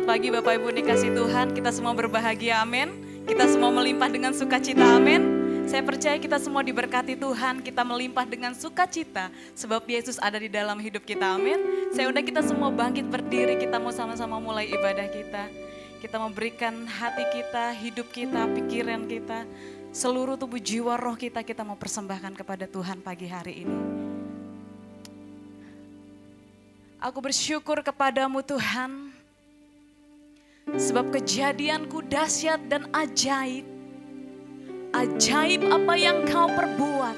pagi Bapak Ibu dikasih Tuhan, kita semua berbahagia, amin. Kita semua melimpah dengan sukacita, amin. Saya percaya kita semua diberkati Tuhan, kita melimpah dengan sukacita sebab Yesus ada di dalam hidup kita, amin. Saya undang kita semua bangkit berdiri, kita mau sama-sama mulai ibadah kita. Kita memberikan hati kita, hidup kita, pikiran kita, seluruh tubuh jiwa roh kita mau persembahkan kepada Tuhan pagi hari ini. Aku bersyukur kepadamu Tuhan, sebab kejadianku dahsyat dan ajaib. Ajaib apa yang kau perbuat,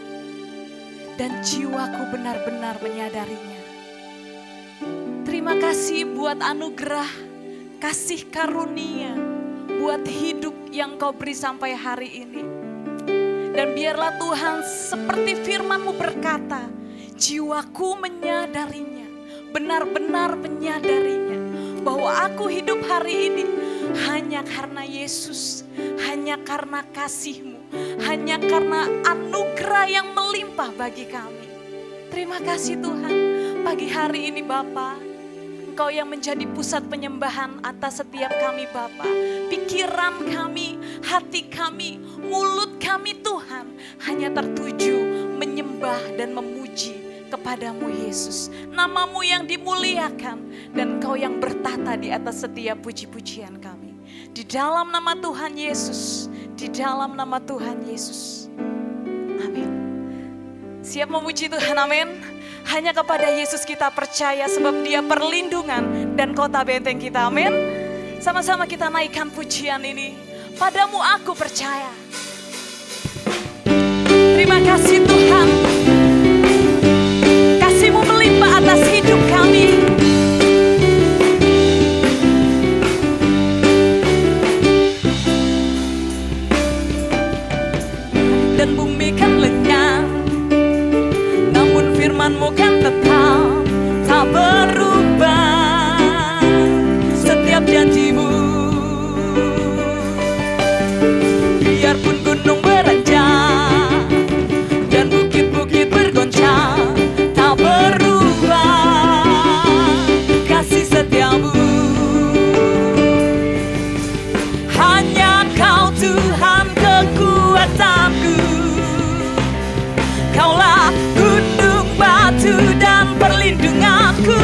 dan jiwaku benar-benar menyadarinya. Terima kasih buat anugerah, kasih karunia, buat hidup yang kau beri sampai hari ini. Dan biarlah Tuhan seperti firman-Mu berkata, jiwaku menyadarinya, benar-benar menyadarinya, bahwa aku hidup hari ini hanya karena Yesus, hanya karena kasih-Mu, hanya karena anugerah yang melimpah bagi kami. Terima kasih Tuhan, pagi hari ini Bapa, Engkau yang menjadi pusat penyembahan atas setiap kami Bapa. Pikiran kami, hati kami, mulut kami Tuhan hanya tertuju menyembah dan memuji kepadamu Yesus. Nama-Mu yang dimuliakan dan Engkau yang bertata di atas setiap puji-pujian kami. Di dalam nama Tuhan Yesus, di dalam nama Tuhan Yesus. Amin. Siap memuji Tuhan, amin. Hanya kepada Yesus kita percaya sebab Dia perlindungan dan kota benteng kita, amin. Sama-sama kita naikkan pujian ini. Padamu aku percaya. Terima kasih Tuhan. Kasih-Mu melimpah atas hidup kami. Dan bumi kan lenyap, namun firman-Mu kan tetap tak berubah. Setiap janji-Mu, biarpun gunung beranjak dan bukit-bukit bergoncang, tak berubah kasih setia-Mu. Hanya Kau Tuhan kekuatanku, Kaulah gunung batu dan perlindunganku.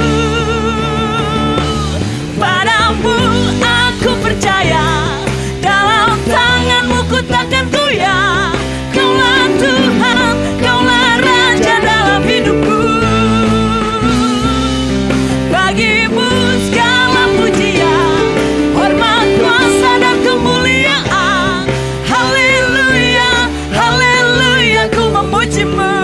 Padamu aku percaya, dalam tangan-Mu ku takkan goyah. Kaulah Tuhan, Kaulah Raja dalam hidupku. Bagi-Mu segala pujian, hormat, kuasa dan kemuliaan. Haleluya, haleluya, ku memuji-Mu.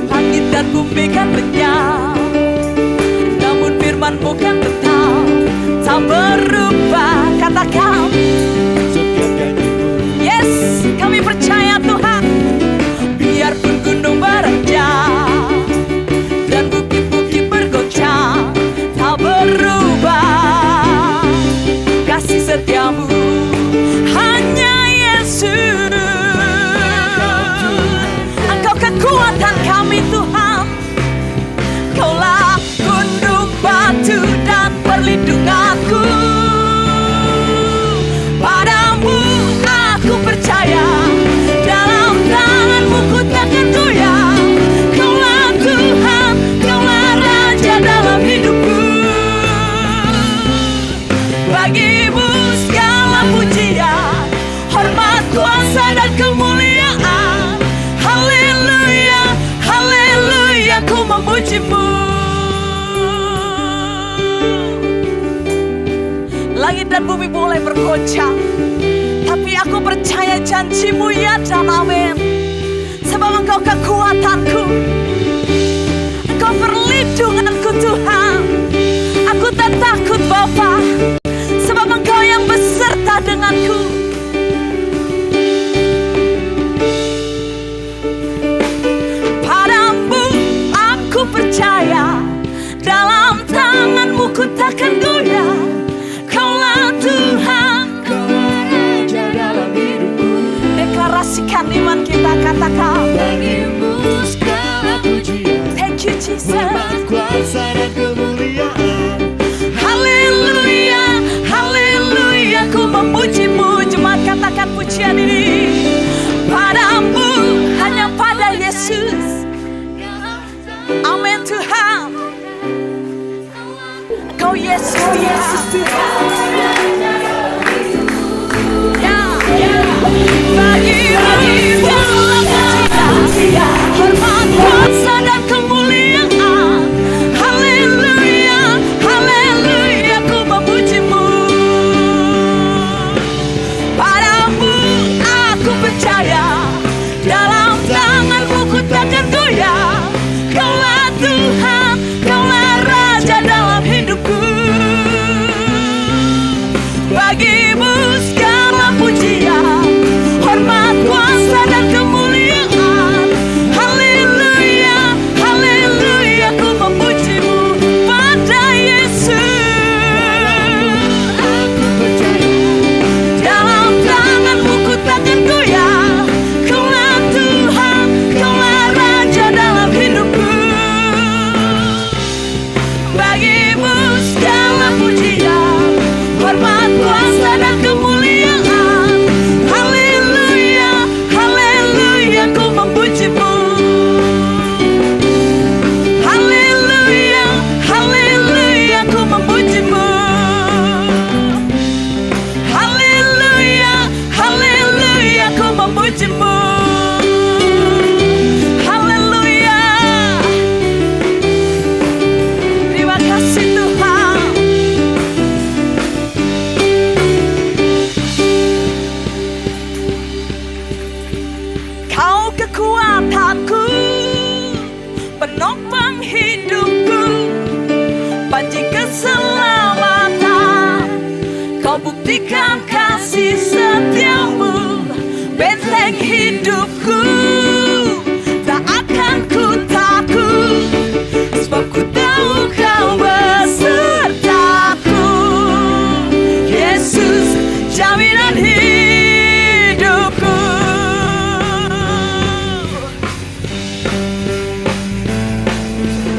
Langit dan bumi kan lenyap, namun firman-Mu kan tetap tak berubah. Katakan, yes, kami percaya Tuhan. Biarpun gunung beranjak dan bukit-bukit bergoncang, tak berubah kasih setia-Mu. Hanya Yesus, Engkau kekuatan kami Tuhan. Kaulah gunung batu dan perlindunganku. Padamu aku percaya, dalam tangan-Mu ku takkan goyah. Kaulah Tuhan, Kaulah Raja dalam hidupku. Bagi-Mu segala pujian, hormat, kuasa dan kemuliaan. Haleluya, haleluya, ku memuji-Mu. Langit dan bumi boleh bergoncang, tapi aku percaya janji-Mu ya dan amin. Sebab Engkau kekuatanku, Engkau perlindunganku Tuhan. Aku tak takut Bapa, sebab Engkau yang beserta denganku. Padamu aku percaya, dalam tangan-Mu ku takkan goyah. Kaulah Tuhan, Kaulah Raja dalam hidupku. Deklarasikan iman kita, katakan. Bagi-Mu kuasa dan kemuliaan. Haleluya, haleluya, ku memujimu. Jemaat katakan pujian ini padamu, hanya pada Yesus. Amin Tuhan. Kau Yesus, Yesus Tuhan. Bagi-bagi hormat, kuasa dan kemuliaan. Haleluya, haleluya, ku memujimu. Padamu aku percaya, dalam tanganmu ku takkan goyah. Kaulah Tuhan, kaulah Raja dalam hidupku. Bagimu segala pujian, hormat, kuasa dan kemuliaan. Haleluya, haleluya, ku memujimu pada Yesus. Aku percaya, Dalam tanganmu ku takkan goyah. Kaulah Tuhan, kaulah Raja dalam hidupku. Bagimu segala pujian, hormat, kuasa dan kemuliaan. Haleluya, haleluya, ku memujimu. Haleluya, haleluya, ku memujimu. Haleluya, haleluya, ku memujimu. Haleluya. Terima kasih Tuhan. Kau kekuatanku, penopang hidupku, panji keselamatan. Kau buktikan kasih setiamu, benteng hidupku. Tak akan ku takut, sebab ku tahu kau besertaku. Yesus, jaminan hidupku.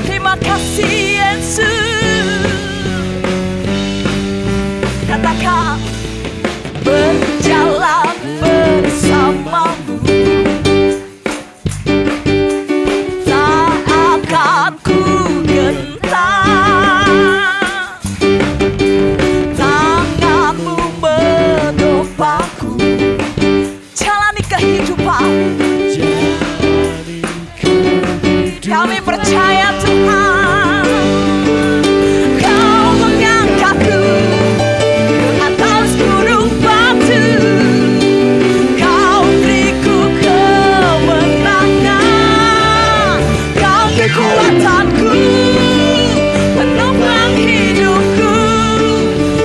Terima kasih Yesus. Katakan, berjalan bersamamu, tak akan ku gentar. Tanganmu menopangku, jalani kehidupan. jalani kehidupan. Kami percaya Tuhan, Kau mengangkatku ke atas gunung batu. Kau beriku kemenangan. Kau kekuatanku, penopang hidupku,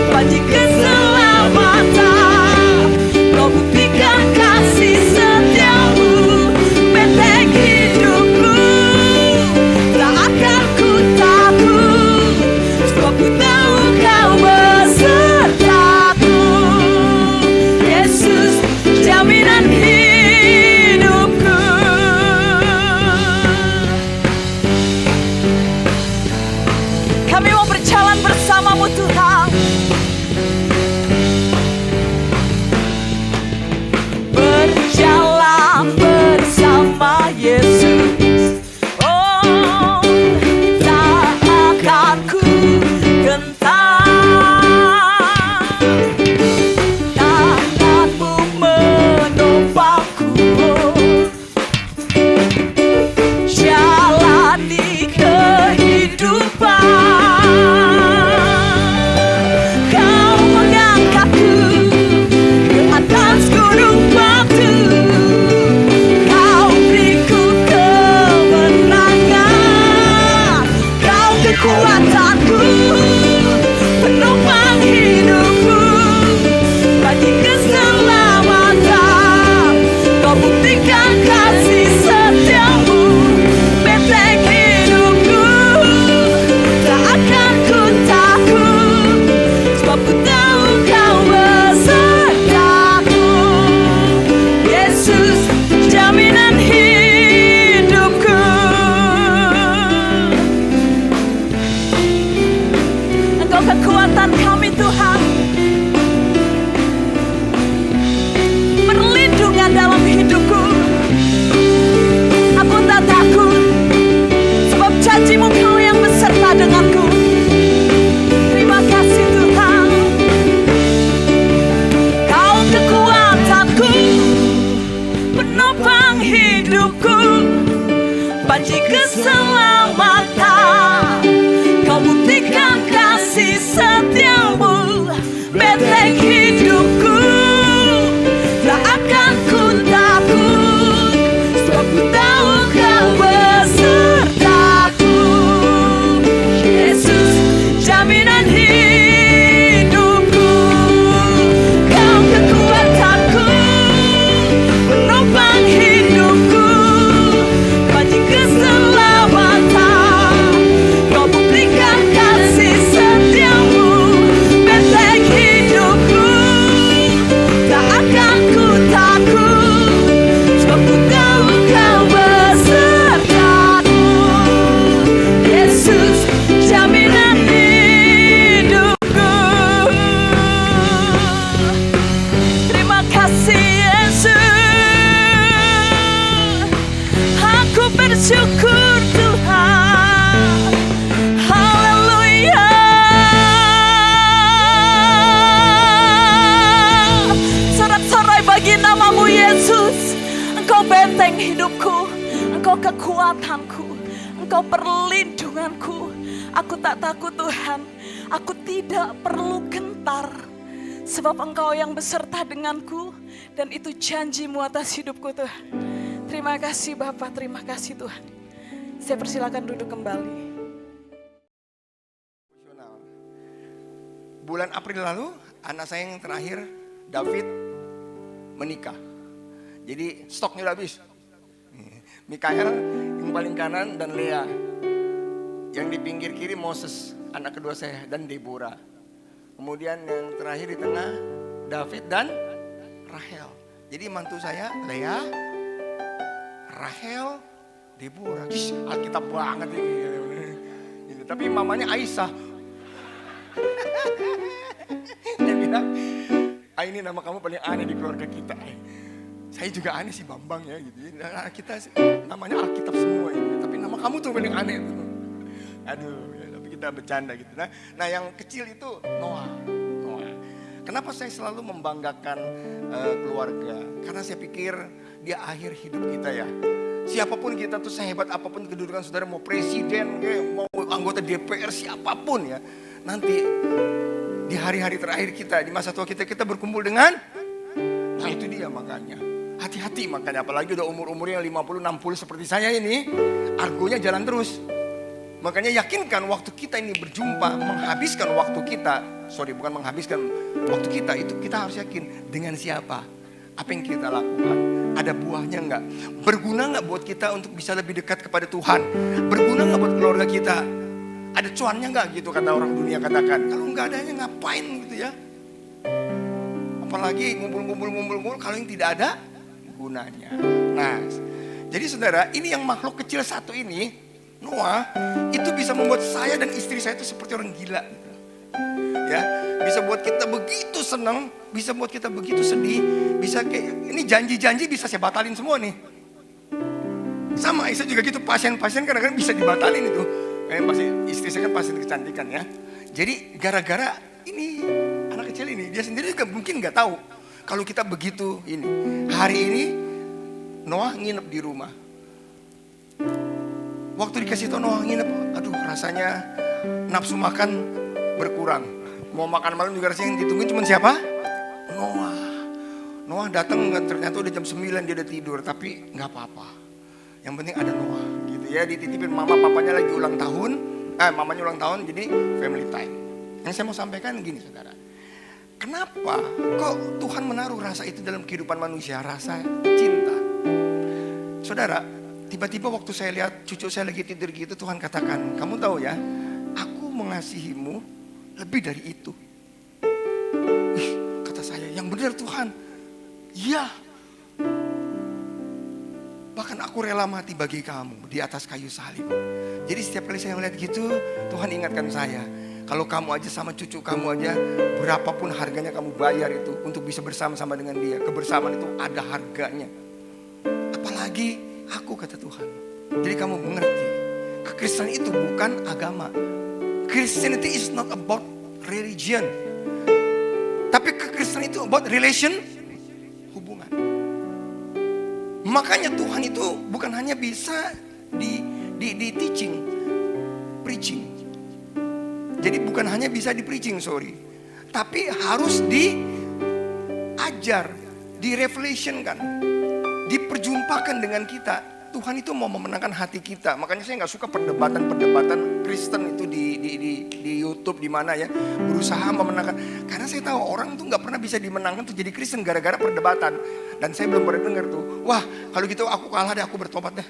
panji keselamatan. Kau buktikan kasih setiamu, benteng hidupku. Tak akan ku takut, sebab ku tahu kau besertaku. Yesus, jaminan hidupku. Kami mau berjalan bersamamu Tuhan. Berjalan bersama Yesus. Oh, tak akan ku gentar. Tanganmu menopangku, jalani kehidupan. Kau mengangkatku ke atas gunung batu. Kau beriku kemenangan. Kau kekuatanku, penopang hidupku, panji keselamatan. Kau buktikan kasih setiamu, benteng hidupku. Tak akan ku takut, sebab ku tahu kau besertaku. Yesus, jaminan hidupku. kekuatan kami Tuhan. Perlindungan dalam hidupku. Aku tak takut, sebab janji-Mu Kau yang beserta denganku. Terima kasih Tuhan. Kau kekuatanku, penopang hidupku, panji keselamatan. Kau buktikan kasih setiamu, benteng hidupku. Tak akan ku takut, sebab ku tahu Kau besertaku. Yesus, jaminan hidupku. Kau kekuatanku, penopang hidupku, panji keselamatan. Kau buktikan kasih setiamu, benteng hidupku. Tak akan ku takut, sebab ku tahu Kau besertaku. Yesus, jaminan hidupku. Terima kasih Yesus. Aku bersyukur Tuhan. Haleluya. Sorak-sorai bagi nama-Mu Yesus. Engkau benteng hidupku, Engkau kekuatanku, Engkau perlindunganku. Aku tak takut Tuhan, aku tidak perlu gentar, sebab Engkau yang beserta denganku, dan itu janji-Mu atas hidupku Tuhan. Terima kasih Bapa, terima kasih Tuhan. Saya persilakan duduk kembali. Bulan April lalu, anak saya yang terakhir, David, menikah. Jadi stoknya udah habis. Mikael yang paling kanan dan Lea. Yang di pinggir kiri Moses, anak kedua saya, dan Deborah. Kemudian yang terakhir di tengah, David dan Rahel. Jadi mantu saya, Lea, Rahel, Deborah. Alkitab banget ini. Tapi mamanya Aisyah. Dia bilang, ini nama kamu paling aneh di keluarga kita. Saya juga aneh sih Bambang ya gitu. Kita namanya Alkitab semua ini. Tapi nama kamu tuh paling aneh tuh. Aduh, ya, tapi kita bercanda gitu. Nah yang kecil itu Noah. Kenapa saya selalu membanggakan keluarga? Karena saya pikir dia akhir hidup kita ya. Siapapun kita tuh, sehebat apapun kedudukan saudara, mau presiden, mau anggota DPR, siapapun ya. Nanti di hari-hari terakhir kita, di masa tua kita berkumpul dengan, nah itu dia makanya. Hati-hati makanya, apalagi udah umur-umur yang 50-60 seperti saya ini, argonya jalan terus. Makanya yakinkan waktu kita ini berjumpa, menghabiskan waktu kita, bukan menghabiskan waktu kita, itu kita harus yakin dengan siapa, apa yang kita lakukan, ada buahnya enggak, berguna enggak buat kita untuk bisa lebih dekat kepada Tuhan, berguna enggak buat keluarga kita, ada cuannya enggak gitu kata orang dunia katakan. Kalau enggak adanya ngapain gitu ya, apalagi ngumpul kalau yang tidak ada gunanya. Nah, jadi saudara, ini yang makhluk kecil satu ini, Noah, itu bisa membuat saya dan istri saya itu seperti orang gila gitu. Ya, bisa buat kita begitu senang, bisa buat kita begitu sedih, bisa kayak ini janji-janji bisa saya batalin semua nih. Sama Aisyah juga gitu, pasien-pasien kadang-kadang bisa dibatalin itu. Kayak pasti istri saya kan pasien kecantikan ya. Jadi gara-gara ini anak kecil ini, dia sendiri juga mungkin nggak tahu kalau kita begitu ini. Hari ini Noah nginep di rumah. Waktu dikasih tahu Noah nginep, aduh rasanya nafsu makan berkurang. Mau makan malam juga rasanya yang ditungguin cuma siapa? Noah datang, ternyata udah jam 9 dia udah tidur, tapi nggak apa-apa. Yang penting ada Noah gitu ya, dititipin mama papanya lagi ulang tahun, mamanya ulang tahun, jadi family time. Yang saya mau sampaikan gini saudara, kenapa kok Tuhan menaruh rasa itu dalam kehidupan manusia, rasa cinta? Saudara, tiba-tiba waktu saya lihat cucu saya lagi tidur gitu, Tuhan katakan, kamu tahu ya, aku mengasihimu lebih dari itu. Kata saya, yang benar Tuhan. Iya. Bahkan aku rela mati bagi kamu di atas kayu salib. Jadi setiap kali saya melihat gitu, Tuhan ingatkan saya, Kalau kamu aja sama cucu kamu aja, berapapun harganya kamu bayar itu untuk bisa bersama-sama dengan dia. Kebersamaan itu ada harganya. Apalagi aku, kata Tuhan. Jadi kamu mengerti, kekristenan itu bukan agama. Christianity is not about religion. Tapi kekristenan itu about relation, hubungan. Makanya Tuhan itu bukan hanya bisa di teaching, preaching. Jadi bukan hanya bisa di preaching, tapi harus diajar, direflectionkan, diperjumpakan dengan kita. Tuhan itu mau memenangkan hati kita. Makanya saya nggak suka perdebatan Kristen itu di YouTube di mana ya, berusaha memenangkan. Karena saya tahu orang tuh nggak pernah bisa dimenangkan tuh jadi Kristen gara-gara perdebatan. Dan saya belum pernah dengar tuh, wah kalau gitu aku kalah deh, aku bertobat deh.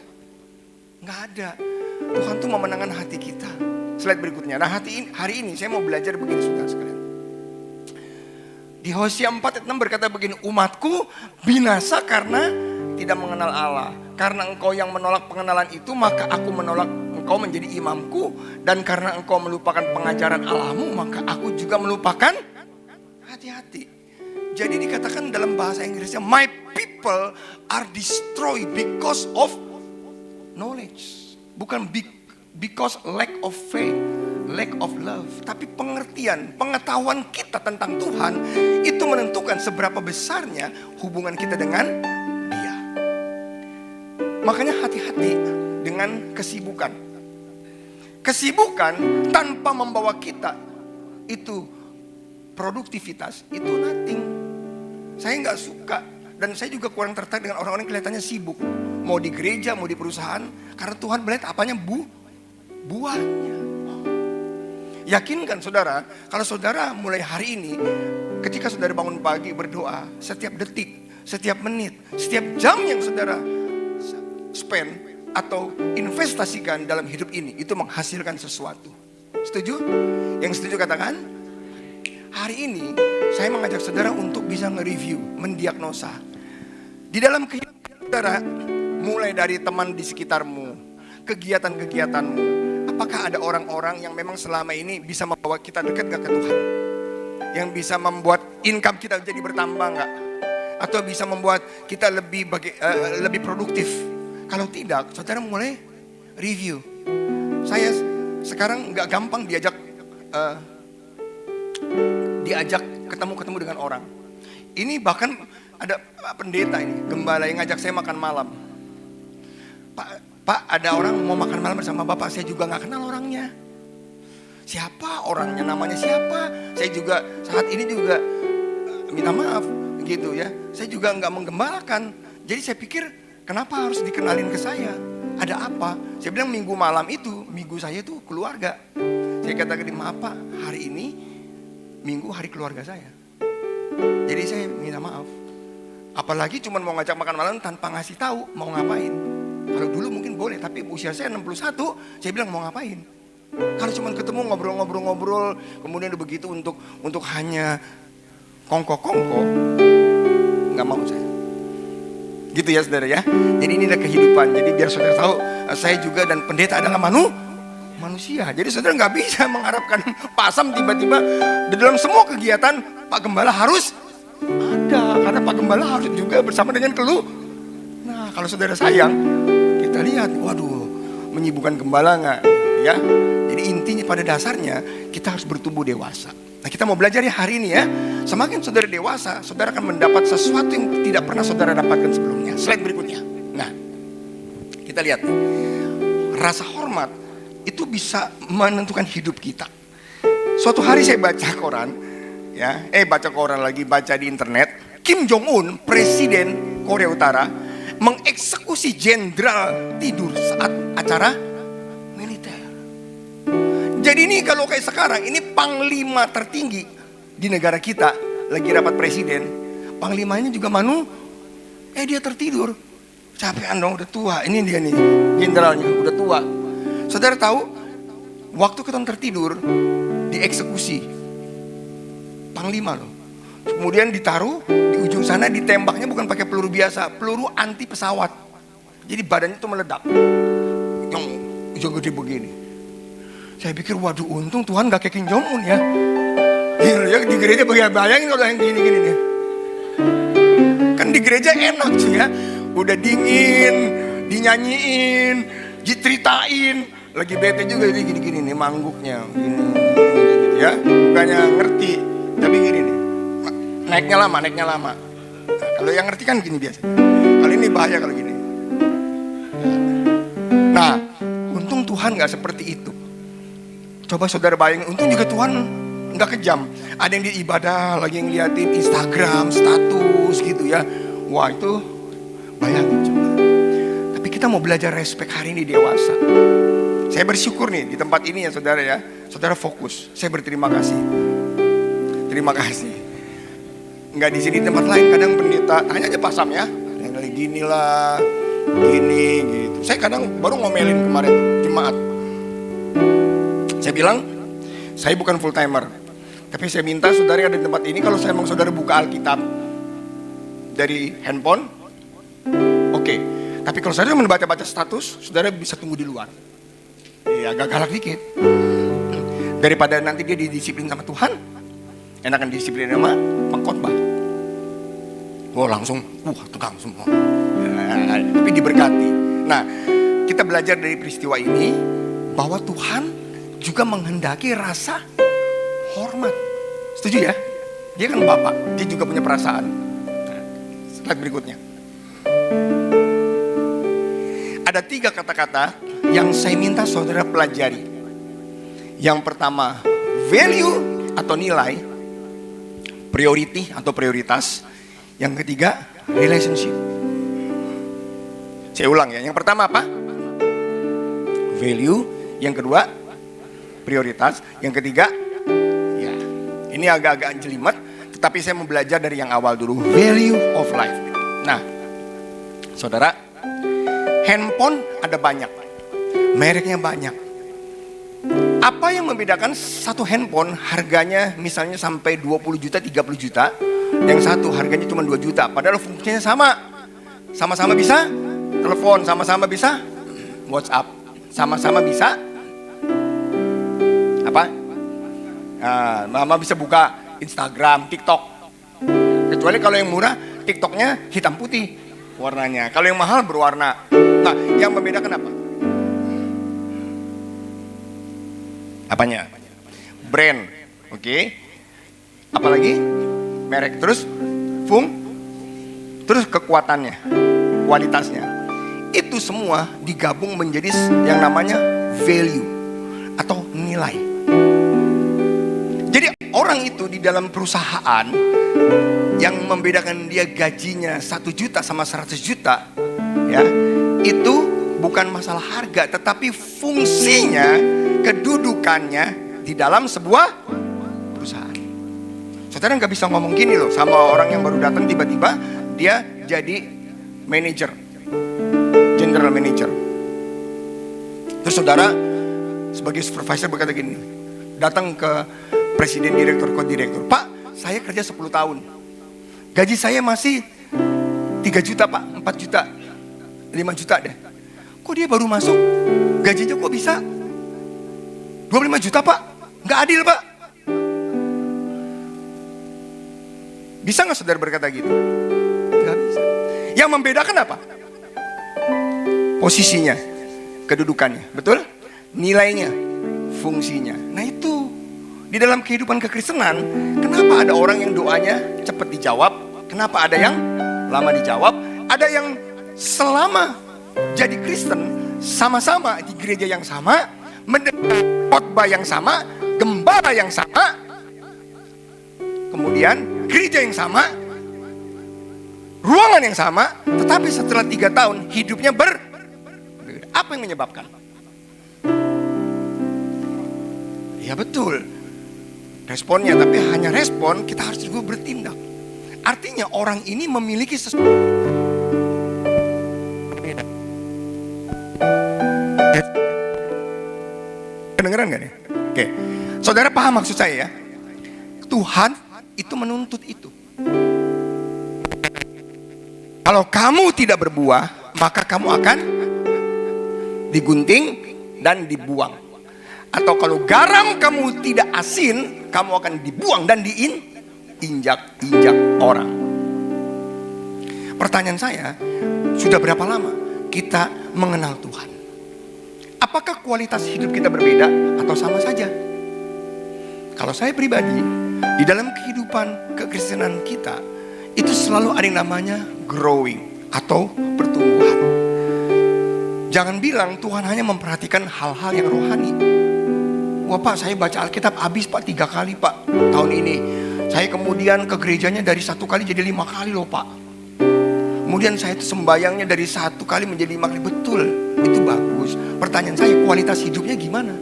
Nggak ada. Tuhan tuh memenangkan hati kita. Slide berikutnya. Nah hari ini saya mau belajar begini, saudara sekalian. Di Hosea 4 ayat 6 berkata begini, umatku binasa karena tidak mengenal Allah. Karena engkau yang menolak pengenalan itu, maka aku menolak engkau menjadi imamku. Dan karena engkau melupakan pengajaran Allahmu, maka aku juga melupakan hati-hati. Jadi dikatakan dalam bahasa Inggrisnya, my people are destroyed because of knowledge. Bukan because lack of faith, lack of love. Tapi pengertian, pengetahuan kita tentang Tuhan itu menentukan seberapa besarnya hubungan kita dengan Dia. Makanya hati-hati dengan kesibukan. Kesibukan tanpa membawa kita itu produktivitas, itu nothing. Saya nggak suka dan saya juga kurang tertarik dengan orang-orang yang kelihatannya sibuk. Mau di gereja, mau di perusahaan, karena Tuhan melihat apanya buahnya. Yakinkan saudara, kalau saudara mulai hari ini, ketika saudara bangun pagi berdoa, setiap detik, setiap menit, setiap jam yang saudara spend atau investasikan dalam hidup ini, itu menghasilkan sesuatu. Setuju? Yang setuju katakan. Hari ini saya mengajak saudara untuk bisa nge-review, mendiagnosa. Di dalam kehidupan saudara, mulai dari teman di sekitarmu, kegiatan-kegiatanmu, apakah ada orang-orang yang memang selama ini bisa membawa kita dekat gak ke Tuhan? Yang bisa membuat income kita jadi bertambah gak? Atau bisa membuat kita lebih produktif? Kalau tidak, saudara mulai review. Saya sekarang gak gampang diajak ketemu dengan orang. Ini bahkan ada pendeta ini, gembala yang ngajak saya makan malam. Pak, ada orang mau makan malam bersama Bapak, saya juga gak kenal orangnya. Siapa orangnya, namanya siapa? Saya juga saat ini juga minta maaf gitu ya. Saya juga gak menggembalakan. Jadi saya pikir kenapa harus dikenalin ke saya? Ada apa? Saya bilang minggu malam itu, minggu saya itu keluarga. Saya katakan, maaf Pak, hari ini minggu hari keluarga saya. Jadi saya minta maaf. Apalagi cuma mau ngajak makan malam tanpa ngasih tahu mau ngapain. Kalau dulu mungkin boleh, tapi usia saya 61, saya bilang mau ngapain. Kalau cuma ketemu ngobrol-ngobrol, kemudian begitu untuk hanya kongko-kongko, nggak mau saya. Gitu ya saudara ya. Jadi ini adalah kehidupan. Jadi biar saudara tahu, saya juga dan pendeta adalah manusia. Jadi saudara nggak bisa mengharapkan Pak Sam tiba-tiba di dalam semua kegiatan Pak Gembala harus ada. Karena Pak Gembala harus juga bersama dengan Nah kalau saudara sayang, kita lihat, waduh, menyibukkan gembala nggak? Ya. Jadi intinya pada dasarnya kita harus bertumbuh dewasa. Nah kita mau belajar ya hari ini ya. Semakin saudara dewasa, saudara akan mendapat sesuatu yang tidak pernah saudara dapatkan sebelumnya. Slide berikutnya. Nah, kita lihat. Rasa hormat itu bisa menentukan hidup kita. Suatu hari saya baca koran, ya, baca di internet. Kim Jong Un, presiden Korea Utara, mengeksekusi jenderal tidur saat acara militer. Jadi ini kalau kayak sekarang, ini panglima tertinggi di negara kita lagi rapat presiden, panglimanya juga dia tertidur. Capean dong, udah tua. Ini dia nih, jenderalnya udah tua. Saudara tahu, waktu kita tertidur, dieksekusi. Panglima loh. Kemudian ditaruh di ujung sana, ditembaknya bukan pakai peluru biasa, peluru anti pesawat. Jadi badannya tuh meledak. Yang gede begini. Saya pikir waduh untung Tuhan gak kayak Kim Jong Un ya. Gitu ya, di gereja bayangin kalau yang gini-gini nih. Kan di gereja enak tuh ya. Udah dingin, dinyanyiin, diceritain. Lagi bete juga ini gini-gini nih mangguknya. Gini, gitu ya. Bukannya ngerti, tapi gini nih. Naiknya lama. Nah, kalau yang ngerti kan gini biasa. Kalau ini bahaya kalau gini. Nah, untung Tuhan gak seperti itu. Coba saudara bayangin, untung juga Tuhan gak kejam. Ada yang di ibadah, lagi ngeliatin Instagram, status gitu ya. Wah itu, bayangin coba. Tapi kita mau belajar respect hari ini dewasa. Saya bersyukur nih di tempat ini ya saudara ya. Saudara fokus, saya berterima kasih. Terima kasih. Nggak di sini di tempat lain, kadang pendeta tanya aja Pak Sam ya. Yang lagi gini lah, gini gitu. Saya kadang baru ngomelin kemarin jemaat. Saya bilang, saya bukan full timer. Tapi saya minta saudara yang ada di tempat ini, kalau saya mau saudara buka Alkitab dari handphone, oke. Tapi kalau saudara mau baca-baca status, saudara bisa tunggu di luar. Ya agak galak dikit. Daripada nanti dia didisiplin sama Tuhan, enakan disiplin sama pengkhotbah. Langsung, tegang semua. Tapi diberkati. Nah, kita belajar dari peristiwa ini bahwa Tuhan juga menghendaki rasa hormat. Setuju ya? Dia kan Bapak, dia juga punya perasaan. Slide berikutnya. Ada 3 kata-kata yang saya minta saudara pelajari. Yang pertama, value atau nilai, priority atau prioritas. Yang ketiga, relationship. Saya ulang ya, yang pertama apa? Value. Yang kedua, prioritas. Yang ketiga, ya ini agak-agak jelimet, tetapi saya mau belajar dari yang awal dulu. Value of life. Nah, saudara, handphone ada banyak, mereknya banyak. Apa yang membedakan satu handphone harganya misalnya sampai 20 juta, 30 juta, yang satu harganya cuma 2 juta, padahal fungsinya sama. Sama-sama bisa telepon, sama-sama bisa WhatsApp, sama-sama bisa apa? Mama bisa buka Instagram, TikTok. Kecuali kalau yang murah, TikToknya hitam putih warnanya. Kalau yang mahal berwarna. Nah, yang membedakan apa? Apanya? Brand, oke. Apalagi? Merek. Terus terus kekuatannya, kualitasnya. Itu semua digabung menjadi yang namanya value atau nilai. Jadi orang itu di dalam perusahaan yang membedakan dia gajinya 1 juta sama 100 juta, ya, itu bukan masalah harga, tetapi fungsinya, kedudukannya di dalam sebuah perusahaan. Saudara nggak bisa ngomong gini loh sama orang yang baru datang tiba-tiba dia jadi manager, general manager. Terus saudara sebagai supervisor berkata gini, datang ke presiden, direktur, co-direktur, Pak, saya kerja 10 tahun. Gaji saya masih 3 juta Pak, 4 juta, 5 juta deh. Kok dia baru masuk, gajinya kok bisa 25 juta Pak? Nggak adil Pak. Bisa nggak saudara berkata gitu? Nggak bisa. Yang membedakan apa? Posisinya, kedudukannya, betul? Nilainya, fungsinya. Nah itu, di dalam kehidupan kekristenan, kenapa ada orang yang doanya cepat dijawab? Kenapa ada yang lama dijawab? Ada yang selama jadi Kristen, sama-sama di gereja yang sama, mendengar khotbah yang sama, gembala yang sama, kemudian gereja yang sama, ruangan yang sama, tetapi setelah 3 tahun hidupnya apa yang menyebabkan? Ya betul, responnya, tapi hanya respon, kita harus juga bertindak. Artinya orang ini memiliki sesuatu. Kedengeran gak nih? Oke, saudara paham maksud saya ya? Tuhan itu menuntut itu. Kalau kamu tidak berbuah, maka kamu akan digunting dan dibuang. Atau kalau garam kamu tidak asin, kamu akan dibuang dan diinjak-injak orang. Pertanyaan saya, sudah berapa lama kita mengenal Tuhan? Apakah kualitas hidup kita berbeda atau sama saja? Kalau saya pribadi, di dalam kehidupan kekristenan kita, itu selalu ada yang namanya growing atau pertumbuhan. Jangan bilang Tuhan hanya memperhatikan hal-hal yang rohani. Wah Pak, saya baca Alkitab habis Pak 3 kali Pak tahun ini. Saya kemudian ke gerejanya dari 1 kali jadi 5 kali loh Pak. Kemudian saya itu sembayangnya dari 1 kali menjadi 5 kali. Betul, itu bagus. Pertanyaan saya, kualitas hidupnya gimana?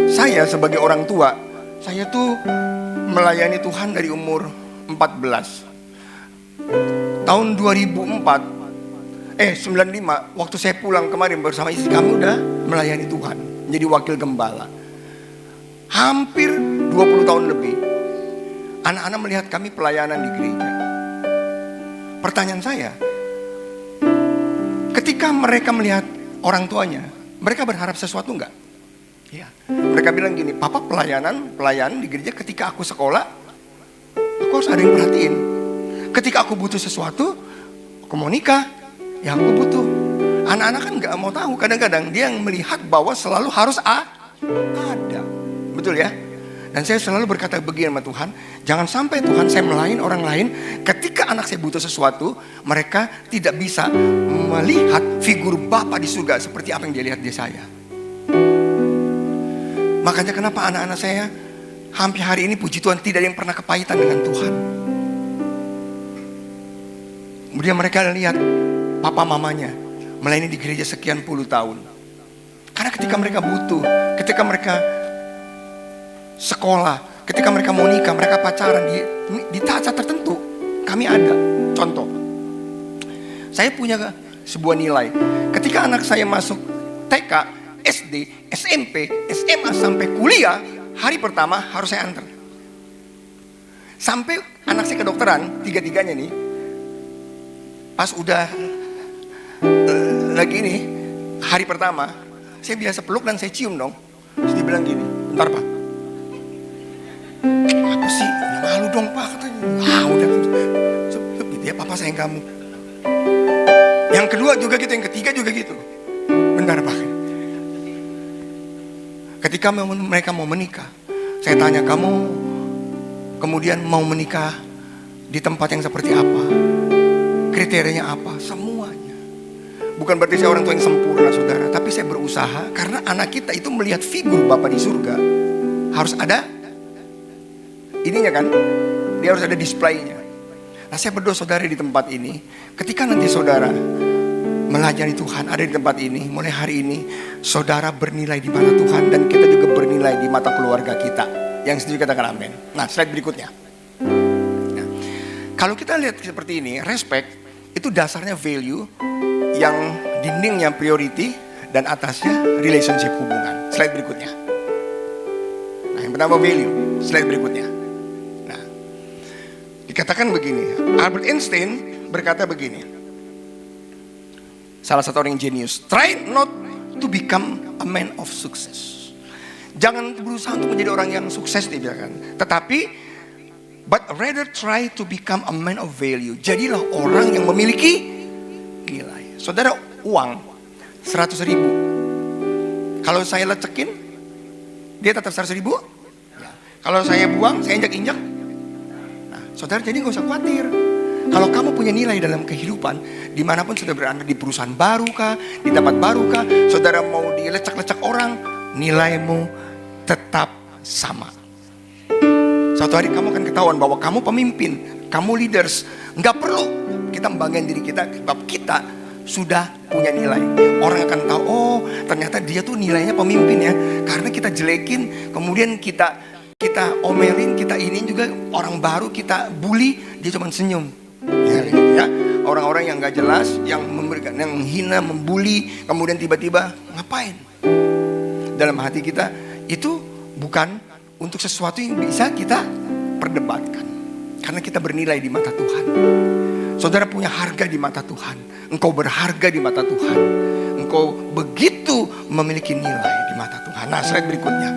Saya sebagai orang tua, saya tuh melayani Tuhan dari umur 14. Tahun 95, waktu saya pulang kemarin bersama istri kami udah melayani Tuhan, menjadi wakil gembala. Hampir 20 tahun lebih. Anak-anak melihat kami pelayanan di gereja. Pertanyaan saya, ketika mereka melihat orang tuanya, mereka berharap sesuatu enggak? Ya. Mereka bilang gini, Papa pelayan di gereja ketika aku sekolah, aku harus ada yang perhatiin. Ketika aku butuh sesuatu, aku mau nikah, ya aku butuh. Anak-anak kan gak mau tahu, kadang-kadang dia yang melihat bahwa selalu harus ada. Betul ya? Dan saya selalu berkata begini sama Tuhan, jangan sampai Tuhan saya melayani orang lain, ketika anak saya butuh sesuatu, mereka tidak bisa melihat figur Bapa di surga seperti apa yang dia lihat di saya. Makanya kenapa anak-anak saya hampir hari ini puji Tuhan tidak ada yang pernah kepahitan dengan Tuhan. Kemudian mereka lihat papa mamanya melayani di gereja sekian puluh tahun. Karena ketika mereka butuh, ketika mereka sekolah, ketika mereka mau nikah, mereka pacaran di saat tertentu, kami ada. Contoh, saya punya sebuah nilai. Ketika anak saya masuk TK, SD, SMP, SMA sampai kuliah, hari pertama harus saya antar. Sampai anak saya kedokteran, tiga-tiganya nih, pas udah lagi ini, hari pertama, saya biasa peluk dan saya cium dong. Terus dia bilang gini, bentar Pak. Apa sih? Ya, malu dong Pak, katanya. Udah. Gitu ya, Papa sayang kamu. Yang kedua juga gitu, yang ketiga juga gitu. Bentar Pak. Ketika mereka mau menikah, saya tanya, kamu kemudian mau menikah di tempat yang seperti apa? Kriterianya apa? Semuanya. Bukan berarti saya orang tua yang sempurna saudara, tapi saya berusaha karena anak kita itu melihat figur Bapa di surga. Harus ada ininya kan? Dia harus ada displaynya. Nah saya berdoa saudara di tempat ini, ketika nanti saudara melayani Tuhan ada di tempat ini, mulai hari ini saudara bernilai di mata Tuhan dan kita juga bernilai di mata keluarga kita. Yang setuju katakan amin. Nah slide berikutnya. Nah, kalau kita lihat seperti ini, respect itu dasarnya value, yang dindingnya priority dan atasnya relationship hubungan. Slide berikutnya. Nah yang pertama value, slide berikutnya. Nah dikatakan begini, Albert Einstein berkata begini. Salah satu orang yang jenius. Try not to become a man of success. Jangan berusaha untuk menjadi orang yang sukses dia bilang. Tetapi but rather try to become a man of value. Jadilah orang yang memiliki nilai. Saudara, uang 100.000. Kalau saya lecekin, dia tetap 100.000. Ya. Kalau saya buang, saya injak-injak. Nah, saudara jadi gak usah khawatir. Kalau kamu punya nilai dalam kehidupan, dimanapun sudah berada, di perusahaan baru kah, di tempat baru kah, saudara mau dilecak-lecak orang, nilaimu tetap sama. Suatu hari kamu akan ketahuan bahwa kamu pemimpin, kamu leaders. Nggak perlu kita membanggakan diri kita, sebab kita sudah punya nilai. Orang akan tahu, oh ternyata dia tuh nilainya pemimpin ya. Karena kita jelekin, kemudian kita omelin, kita ini juga orang baru, kita bully, dia cuma senyum. Ya, orang-orang yang nggak jelas, yang memberikan, yang menghina, membuli, kemudian tiba-tiba ngapain? Dalam hati kita itu bukan untuk sesuatu yang bisa kita perdebatkan, karena kita bernilai di mata Tuhan. Saudara punya harga di mata Tuhan. Engkau berharga di mata Tuhan. engkau begitu memiliki nilai di mata Tuhan. Nah, slide berikutnya.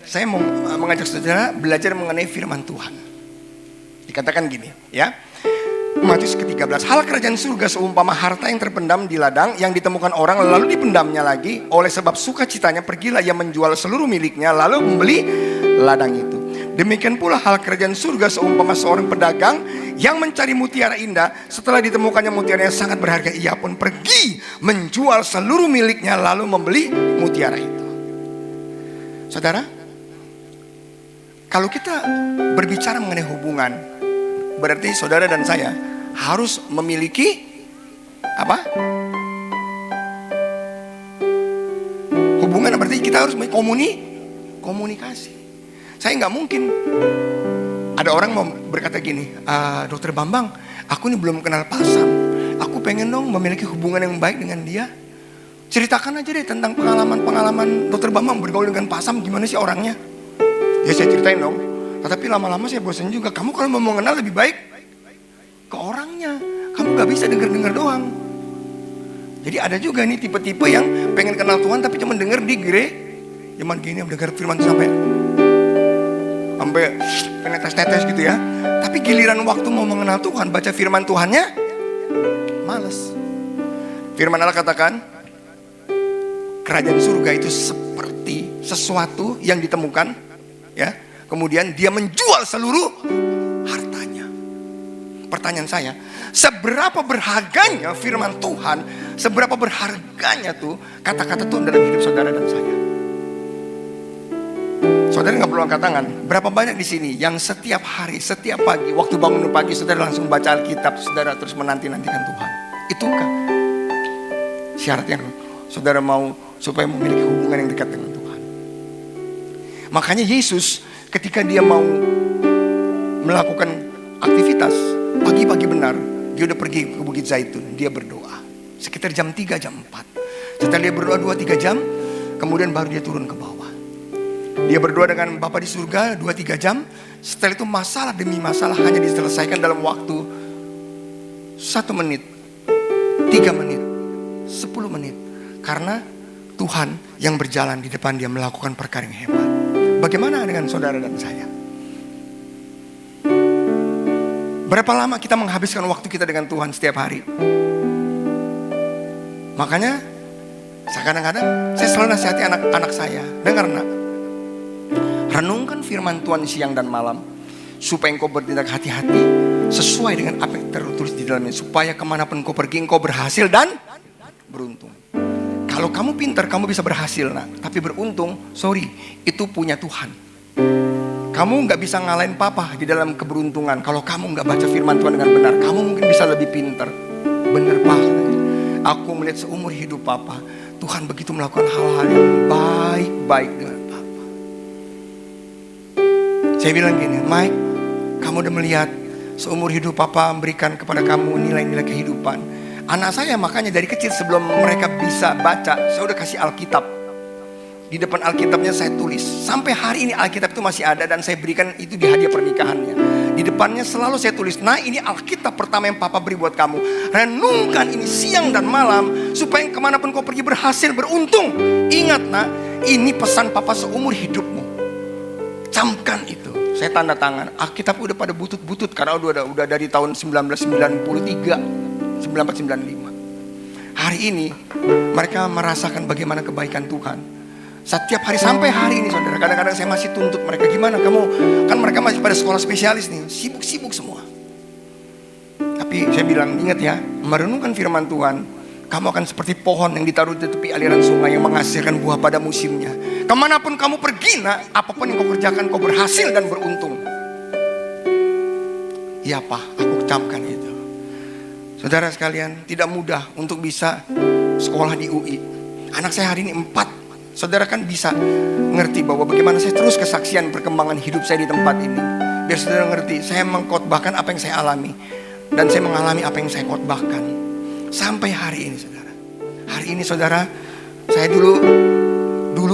Saya mau mengajak saudara belajar mengenai firman Tuhan. Dikatakan gini, ya. Matius ke-13, hal kerajaan surga seumpama harta yang terpendam di ladang yang ditemukan orang lalu dipendamnya lagi. Oleh sebab sukacitanya pergilah ia menjual seluruh miliknya lalu membeli ladang itu. Demikian pula hal kerajaan surga seumpama seorang pedagang yang mencari mutiara indah. Setelah ditemukannya mutiara yang sangat berharga, ia pun pergi menjual seluruh miliknya lalu membeli mutiara itu. Saudara, kalau kita berbicara mengenai hubungan, berarti saudara dan saya harus memiliki apa? Hubungan berarti kita harus komunikasi. Saya nggak mungkin ada orang mau berkata gini, Dokter Bambang, aku ini belum kenal Pasam, aku pengen dong memiliki hubungan yang baik dengan dia. Ceritakan aja deh tentang pengalaman Dokter Bambang bergaul dengan Pasam, gimana sih orangnya? Ya saya ceritain dong. Tetapi lama-lama saya bosan juga. Kamu kalau mau mengenal lebih baik ke orangnya. Kamu gak bisa denger-denger doang. Jadi ada juga nih tipe-tipe yang pengen kenal Tuhan tapi cuma denger di zaman gini mendengar firman sampai pengen tes-tes gitu ya. Tapi giliran waktu mau mengenal Tuhan, baca firman Tuhannya males. Firman Allah katakan, kerajaan surga itu seperti sesuatu yang ditemukan, ya. Kemudian dia menjual seluruh hartanya. Pertanyaan saya, seberapa berharganya firman Tuhan, seberapa berharganya tuh kata-kata Tuhan dalam hidup saudara dan saya? Saudara nggak perlu angkat tangan. Berapa banyak di sini yang setiap hari, setiap pagi, waktu bangun pagi, saudara langsung baca Alkitab, saudara terus menanti-nantikan Tuhan? Itukah syarat yang saudara mau supaya memiliki hubungan yang dekat dengan Tuhan? Makanya Yesus ketika dia mau melakukan aktivitas pagi-pagi benar, dia udah pergi ke Bukit Zaitun, dia berdoa sekitar jam 3, jam 4. Setelah dia berdoa 2-3 jam, kemudian baru dia turun ke bawah. Dia berdoa dengan Bapa di surga 2-3 jam. Setelah itu masalah demi masalah hanya diselesaikan dalam waktu 1 menit, 3 menit, 10 menit. Karena Tuhan yang berjalan di depan dia melakukan perkara yang hebat. Bagaimana dengan saudara dan saya? Berapa lama kita menghabiskan waktu kita dengan Tuhan setiap hari? Makanya kadang-kadang saya selalu nasihati anak-anak saya, dengar nak, renungkan firman Tuhan siang dan malam, supaya engkau bertindak hati-hati sesuai dengan apa yang tertulis di dalamnya, supaya kemanapun engkau pergi engkau berhasil dan beruntung. Kalau kamu pintar kamu bisa berhasil nak, tapi beruntung, sorry, itu punya Tuhan. Kamu gak bisa ngalahin papa di dalam keberuntungan. Kalau kamu gak baca firman Tuhan dengan benar, kamu mungkin bisa lebih pintar. Bener pak, aku melihat seumur hidup papa, Tuhan begitu melakukan hal-hal yang baik-baik dengan papa. Saya bilang gini, Mike, kamu udah melihat seumur hidup papa memberikan kepada kamu nilai-nilai kehidupan. Anak saya makanya dari kecil sebelum mereka bisa baca, saya udah kasih Alkitab. Di depan Alkitabnya saya tulis. Sampai hari ini Alkitab itu masih ada dan saya berikan itu di hadiah pernikahannya. Di depannya selalu saya tulis, nah ini Alkitab pertama yang papa beri buat kamu. Renungkan ini siang dan malam, supaya kemanapun kau pergi berhasil, beruntung. Ingat nak, ini pesan papa seumur hidupmu. Camkan itu. Saya tanda tangan. Alkitab udah pada butut-butut karena udah dari tahun 1993, 1995. Hari ini mereka merasakan bagaimana kebaikan Tuhan. Setiap hari sampai hari ini saudara, kadang-kadang saya masih tuntut mereka, gimana kamu, kan mereka masih pada sekolah spesialis nih, sibuk-sibuk semua. Tapi saya bilang, ingat ya, merenungkan firman Tuhan, kamu akan seperti pohon yang ditaruh di tepi aliran sungai yang menghasilkan buah pada musimnya. Kemanapun kamu pergi nak, apapun yang kau kerjakan kau berhasil dan beruntung. Iya pak, aku camkan itu. Saudara sekalian, tidak mudah untuk bisa sekolah di UI. Anak saya hari ini 4. Saudara kan bisa ngerti bahwa bagaimana saya terus kesaksian perkembangan hidup saya di tempat ini. Biar saudara ngerti, saya mengkhotbahkan apa yang saya alami. Dan saya mengalami apa yang saya khotbahkan. Sampai hari ini saudara. Hari ini saudara, saya dulu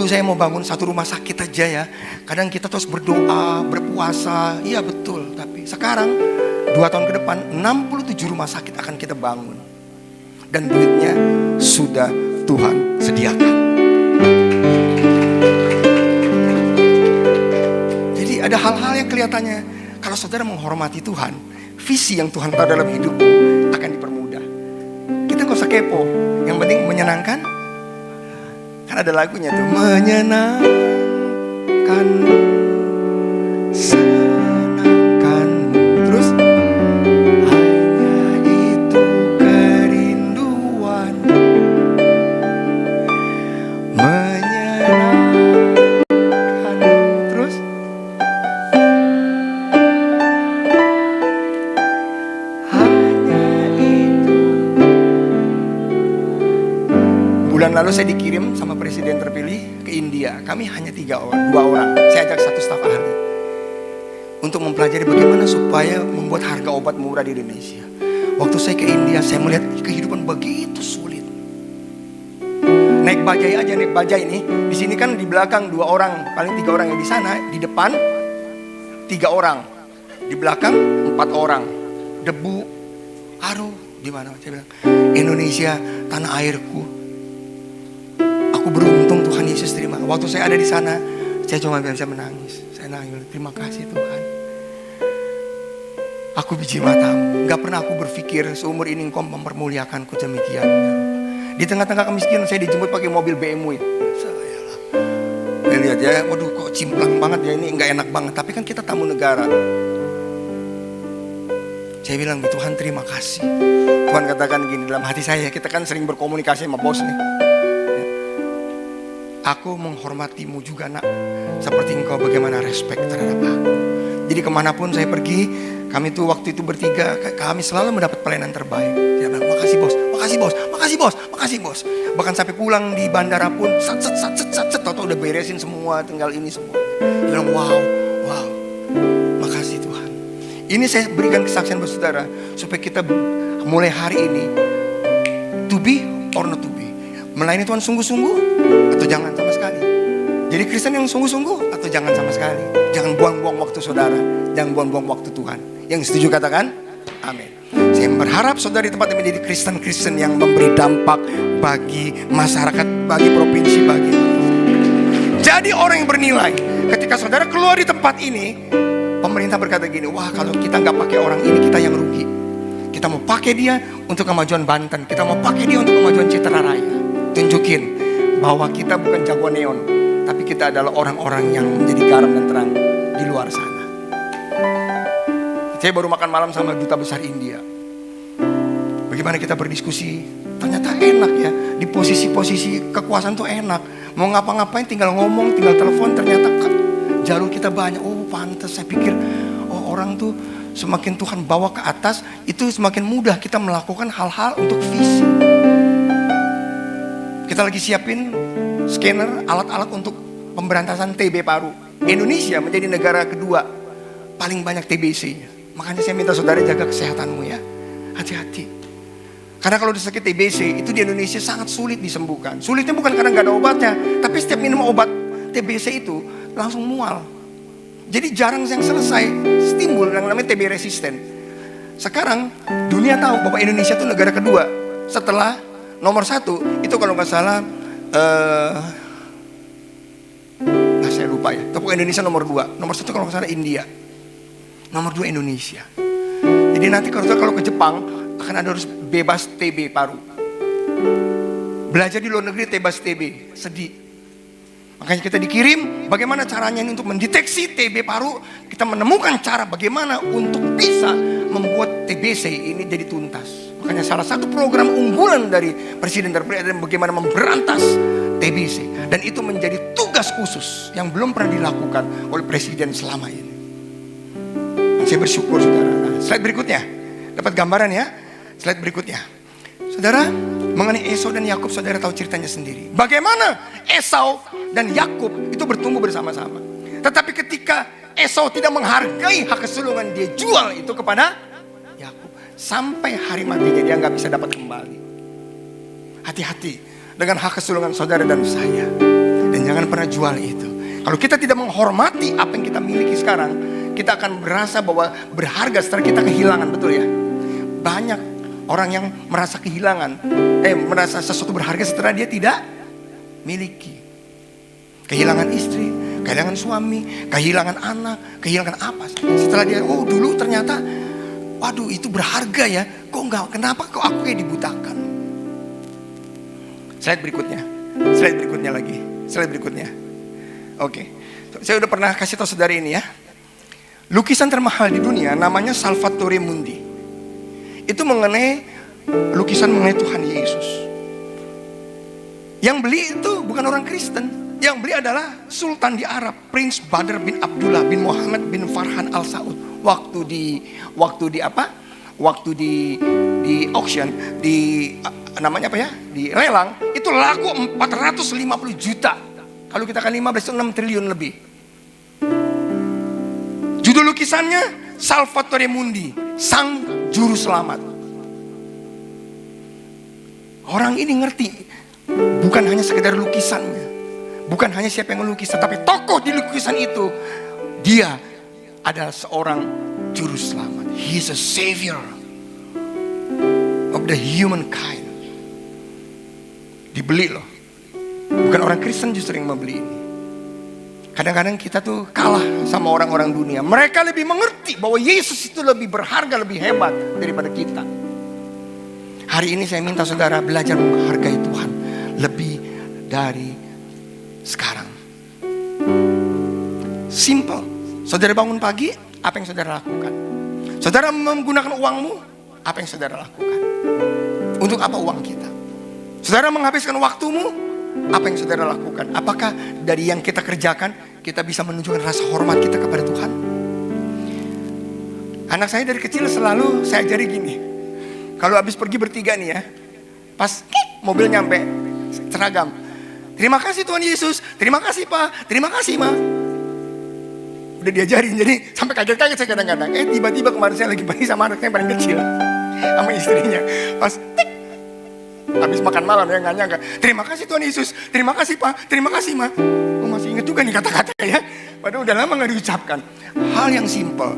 saya mau bangun satu rumah sakit aja ya. Kadang kita terus berdoa, berpuasa. Iya betul, tapi sekarang 2 tahun ke depan 67 rumah sakit akan kita bangun. dan duitnya sudah Tuhan sediakan. Jadi ada hal-hal yang kelihatannya kalau saudara menghormati Tuhan, visi yang Tuhan taruh dalam hidupmu akan dipermudah. Kita gak usah kepo, yang penting menyenangkan. Kan ada lagunya tuh, menyenangkan, senangkanmu. Terus hanya itu kerinduan, menyenangkan. Terus hanya itu. Bulan lalu saya dikirim sama presiden terpilih ke India. Kami hanya 2 orang. Saya ajak 1 staf ahli untuk mempelajari bagaimana supaya membuat harga obat murah di Indonesia. Waktu saya ke India, saya melihat kehidupan begitu sulit. Naik bajai aja, naik bajai nih. Di sini kan di belakang 2 orang, paling 3 orang yang di sana. Di depan 3 orang, di belakang 4 orang. Debu, aduh, di mana? Saya bilang, Indonesia, tanah airku. Aku beruntung Tuhan Yesus terima. Waktu saya ada di sana, saya cuma bisa menangis. Saya nangis, terima kasih Tuhan. Aku biji matamu. Gak pernah aku berpikir seumur ini Engkau mempermuliakanku demikian. Di tengah-tengah kemiskinan saya dijemput pakai mobil BMW. Saya lihat ya, waduh kok cimplang banget ya, ini gak enak banget. Tapi kan kita tamu negara. Saya bilang, Tuhan terima kasih. Tuhan katakan gini dalam hati saya, kita kan sering berkomunikasi sama bos nih. Aku menghormatimu juga nak, seperti engkau bagaimana respect terhadap aku. Jadi kemanapun saya pergi, kami tuh waktu itu bertiga, kami selalu mendapat pelayanan terbaik. Dia bilang, makasih bos, makasih bos, makasih bos, makasih bos. Bahkan sampai pulang di bandara pun, sat, tau udah beresin semua, tinggal ini semua. Dia bilang, wow, makasih Tuhan. Ini saya berikan kesaksian buat saudara, supaya kita mulai hari ini, to be or not to be. Melayani Tuhan sungguh-sungguh atau jangan sama sekali. Jadi Kristen yang sungguh-sungguh atau jangan sama sekali. Jangan buang-buang waktu saudara, jangan buang-buang waktu Tuhan. Yang setuju katakan amin. Saya berharap saudara di tempat ini menjadi Kristen-Kristen yang memberi dampak bagi masyarakat, bagi provinsi, bagi jadi orang yang bernilai. Ketika saudara keluar di tempat ini, pemerintah berkata gini, wah kalau kita nggak pakai orang ini kita yang rugi. Kita mau pakai dia untuk kemajuan Banten, kita mau pakai dia untuk kemajuan Citra Raya. Tunjukin bahwa kita bukan jago neon, tapi kita adalah orang-orang yang menjadi garam dan terang di luar sana. Saya baru makan malam sama duta besar India. Bagaimana kita berdiskusi, ternyata enak ya. Di posisi-posisi kekuasaan tuh enak. Mau ngapa-ngapain tinggal ngomong, tinggal telepon, ternyata jalur kita banyak. Oh pantas, saya pikir orang tuh semakin Tuhan bawa ke atas, itu semakin mudah kita melakukan hal-hal untuk visi. Kita lagi siapin scanner, alat-alat untuk pemberantasan TB paru. Indonesia menjadi negara kedua paling banyak TBC-nya. Makanya saya minta saudara jaga kesehatanmu ya. Hati-hati. Karena kalau disakit TBC itu di Indonesia sangat sulit disembuhkan. Sulitnya bukan karena nggak ada obatnya, tapi setiap minum obat TBC itu langsung mual. Jadi jarang yang selesai timbul yang namanya TB resisten. Sekarang dunia tahu bahwa Indonesia itu negara kedua setelah nomor 1 itu kalau nggak salah, saya lupa ya. Tapi Indonesia nomor 2, nomor 1 kalau nggak salah India, nomor 2 Indonesia. Jadi nanti kalau ke Jepang akan ada harus bebas TB paru. Belajar di luar negeri bebas TB, sedih. Makanya kita dikirim bagaimana caranya ini untuk mendeteksi TB paru. Kita menemukan cara bagaimana untuk bisa membuat TBC ini jadi tuntas. Makanya salah satu program unggulan dari Presiden terpilih adalah bagaimana memberantas TBC. Dan itu menjadi tugas khusus yang belum pernah dilakukan oleh Presiden selama ini. Dan saya bersyukur saudara. Nah, slide berikutnya, dapat gambaran ya. Slide berikutnya. Saudara, mengenai Esau dan Yakub saudara tahu ceritanya sendiri. Bagaimana Esau dan Yakub itu bertumbuh bersama-sama. Tetapi ketika Esau tidak menghargai hak kesulungan, dia jual itu kepada Yakub. Sampai hari matinya dia nggak bisa dapat kembali. Hati-hati dengan hak kesulungan saudara dan saya. Dan jangan pernah jual itu. Kalau kita tidak menghormati apa yang kita miliki sekarang, kita akan merasa bahwa berharga setelah kita kehilangan, betul ya? Banyak Orang yang merasa kehilangan, merasa sesuatu berharga setelah dia tidak miliki. Kehilangan istri, kehilangan suami, kehilangan anak, kehilangan apa. Setelah dia, dulu ternyata, waduh itu berharga ya. Kenapa kok aku kayak dibutakan? Slide berikutnya lagi. Slide berikutnya. Oke, saya udah pernah kasih tahu saudara ini ya. Lukisan termahal di dunia namanya Salvatore Mundi. Itu mengenai lukisan mengenai Tuhan Yesus. Yang beli itu bukan orang Kristen. Yang beli adalah Sultan di Arab, Prince Badr bin Abdullah bin Muhammad bin Farhan Al Saud. Waktu di auction, namanya apa ya? Di lelang, itu laku 450 juta. Kalau kita kali 15 itu 6 triliun lebih. Judul lukisannya Salvatore Mundi, Sang Juru Selamat. Orang ini ngerti, bukan hanya sekedar lukisannya, bukan hanya siapa yang melukis, tapi tokoh di lukisan itu, dia adalah seorang juru selamat. He is a savior of the humankind. Dibeli loh. Bukan orang Kristen justru yang membeli ini. Kadang-kadang kita tuh kalah sama orang-orang dunia. Mereka lebih mengerti bahwa Yesus itu lebih berharga, lebih hebat daripada kita. Hari ini saya minta saudara belajar menghargai Tuhan lebih dari sekarang. Simple. Saudara bangun pagi, apa yang saudara lakukan? Saudara menggunakan uangmu, apa yang saudara lakukan? Untuk apa uang kita? Saudara menghabiskan waktumu, apa yang saudara lakukan? Apakah dari yang kita kerjakan kita bisa menunjukkan rasa hormat kita kepada Tuhan? Anak saya dari kecil selalu saya ajari gini. Kalau habis pergi bertiga nih ya, pas mobil nyampe seragam, terima kasih Tuhan Yesus, terima kasih Pak, terima kasih Ma. Udah diajarin, jadi sampai kaget-kaget saya kadang-kadang. Tiba-tiba kemarin saya lagi pergi sama anak saya yang paling kecil, sama istrinya. Pas habis makan malam ya, nggak nyangka, terima kasih Tuhan Yesus, terima kasih Pak, terima kasih Ma. Masih inget juga nih kata-kata ya, padahal udah lama nggak diucapkan. Hal yang simple,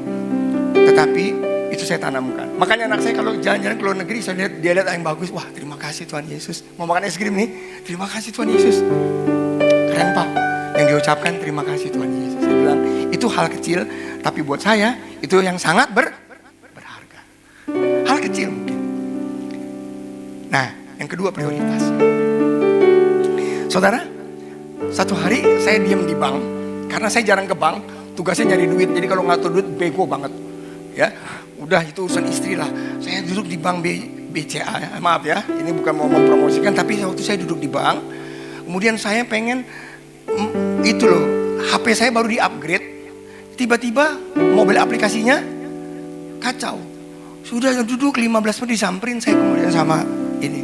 tetapi itu saya tanamkan. Makanya anak saya kalau jalan-jalan ke luar negeri, saya lihat dia lihat yang bagus, wah terima kasih Tuhan Yesus. Mau makan es krim nih, terima kasih Tuhan Yesus. Keren Pak, yang diucapkan terima kasih Tuhan Yesus. Saya bilang itu hal kecil, tapi buat saya itu yang sangat berharga. Hal kecil mungkin. Nah, yang kedua prioritas. Saudara, satu hari saya diam di bank, karena saya jarang ke bank, tugasnya nyari duit. Jadi kalau ngatur duit bego banget, ya. Udah itu urusan istri lah. Saya duduk di bank BCA, maaf ya, ini bukan mau mempromosikan, tapi waktu saya duduk di bank, kemudian saya pengen itu loh, HP saya baru di upgrade, tiba-tiba mobil aplikasinya kacau. Sudah duduk 15 menit disamperin saya kemudian sama ini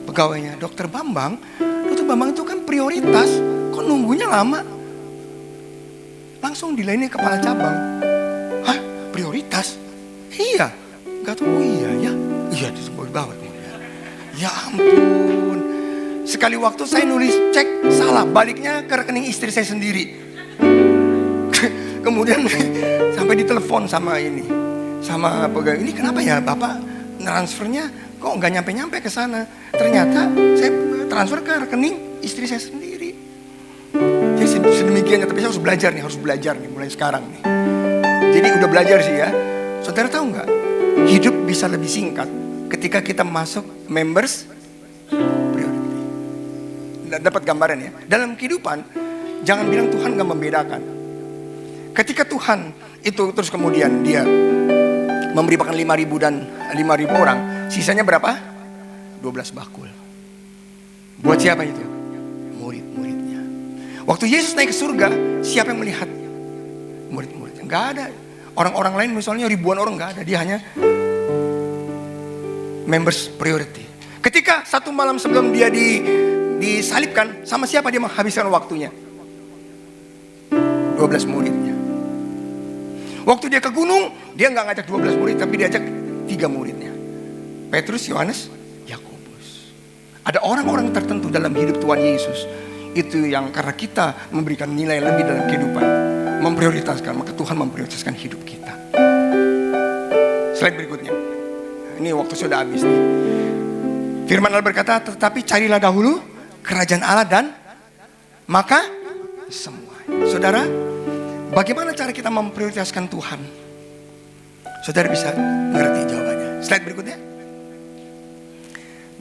pegawainya, Dokter Bambang itu kan prioritas, kok nunggunya lama? Langsung dilayani kepala cabang. Hah? Prioritas? Iya, gak tahu. Oh iya itu banget. Ya ampun. Sekali waktu saya nulis cek salah, baliknya ke rekening istri saya sendiri. Kemudian sampai ditelepon sama pegawai, ini kenapa ya Bapak transfernya kok nggak nyampe ke sana? Ternyata saya transfer ke rekening istri saya sendiri. Jadi sedemikiannya, tapi saya harus belajar nih mulai sekarang nih. Jadi udah belajar sih ya. Saudara tahu nggak? Hidup bisa lebih singkat ketika kita masuk members priority. Dapat gambaran ya. Dalam kehidupan, jangan bilang Tuhan nggak membedakan. Ketika Tuhan itu terus kemudian dia memberi makan 5.000 dan 5.000 orang, sisanya berapa? 12 bakul. Buat siapa itu? Murid-muridnya. Waktu Yesus naik ke surga, siapa yang melihat? Murid-muridnya. Nggak ada. Orang-orang lain misalnya ribuan orang nggak ada. Dia hanya members priority. Ketika satu malam sebelum dia disalibkan, sama siapa dia menghabiskan waktunya? 12 muridnya. Waktu dia ke gunung, dia nggak ngajak 12 murid, tapi dia ajak 3 muridnya. Petrus, Yohanes, Yakobus. Ada orang-orang tertentu dalam hidup Tuhan Yesus. Itu yang karena kita memberikan nilai lebih dalam kehidupan, memprioritaskan, maka Tuhan memprioritaskan hidup kita. Slide berikutnya. Ini waktu sudah habis nih. Firman Allah berkata, tetapi carilah dahulu kerajaan Allah dan maka semua. Saudara, bagaimana cara kita memprioritaskan Tuhan? Saudara bisa mengerti jawabannya. Slide berikutnya.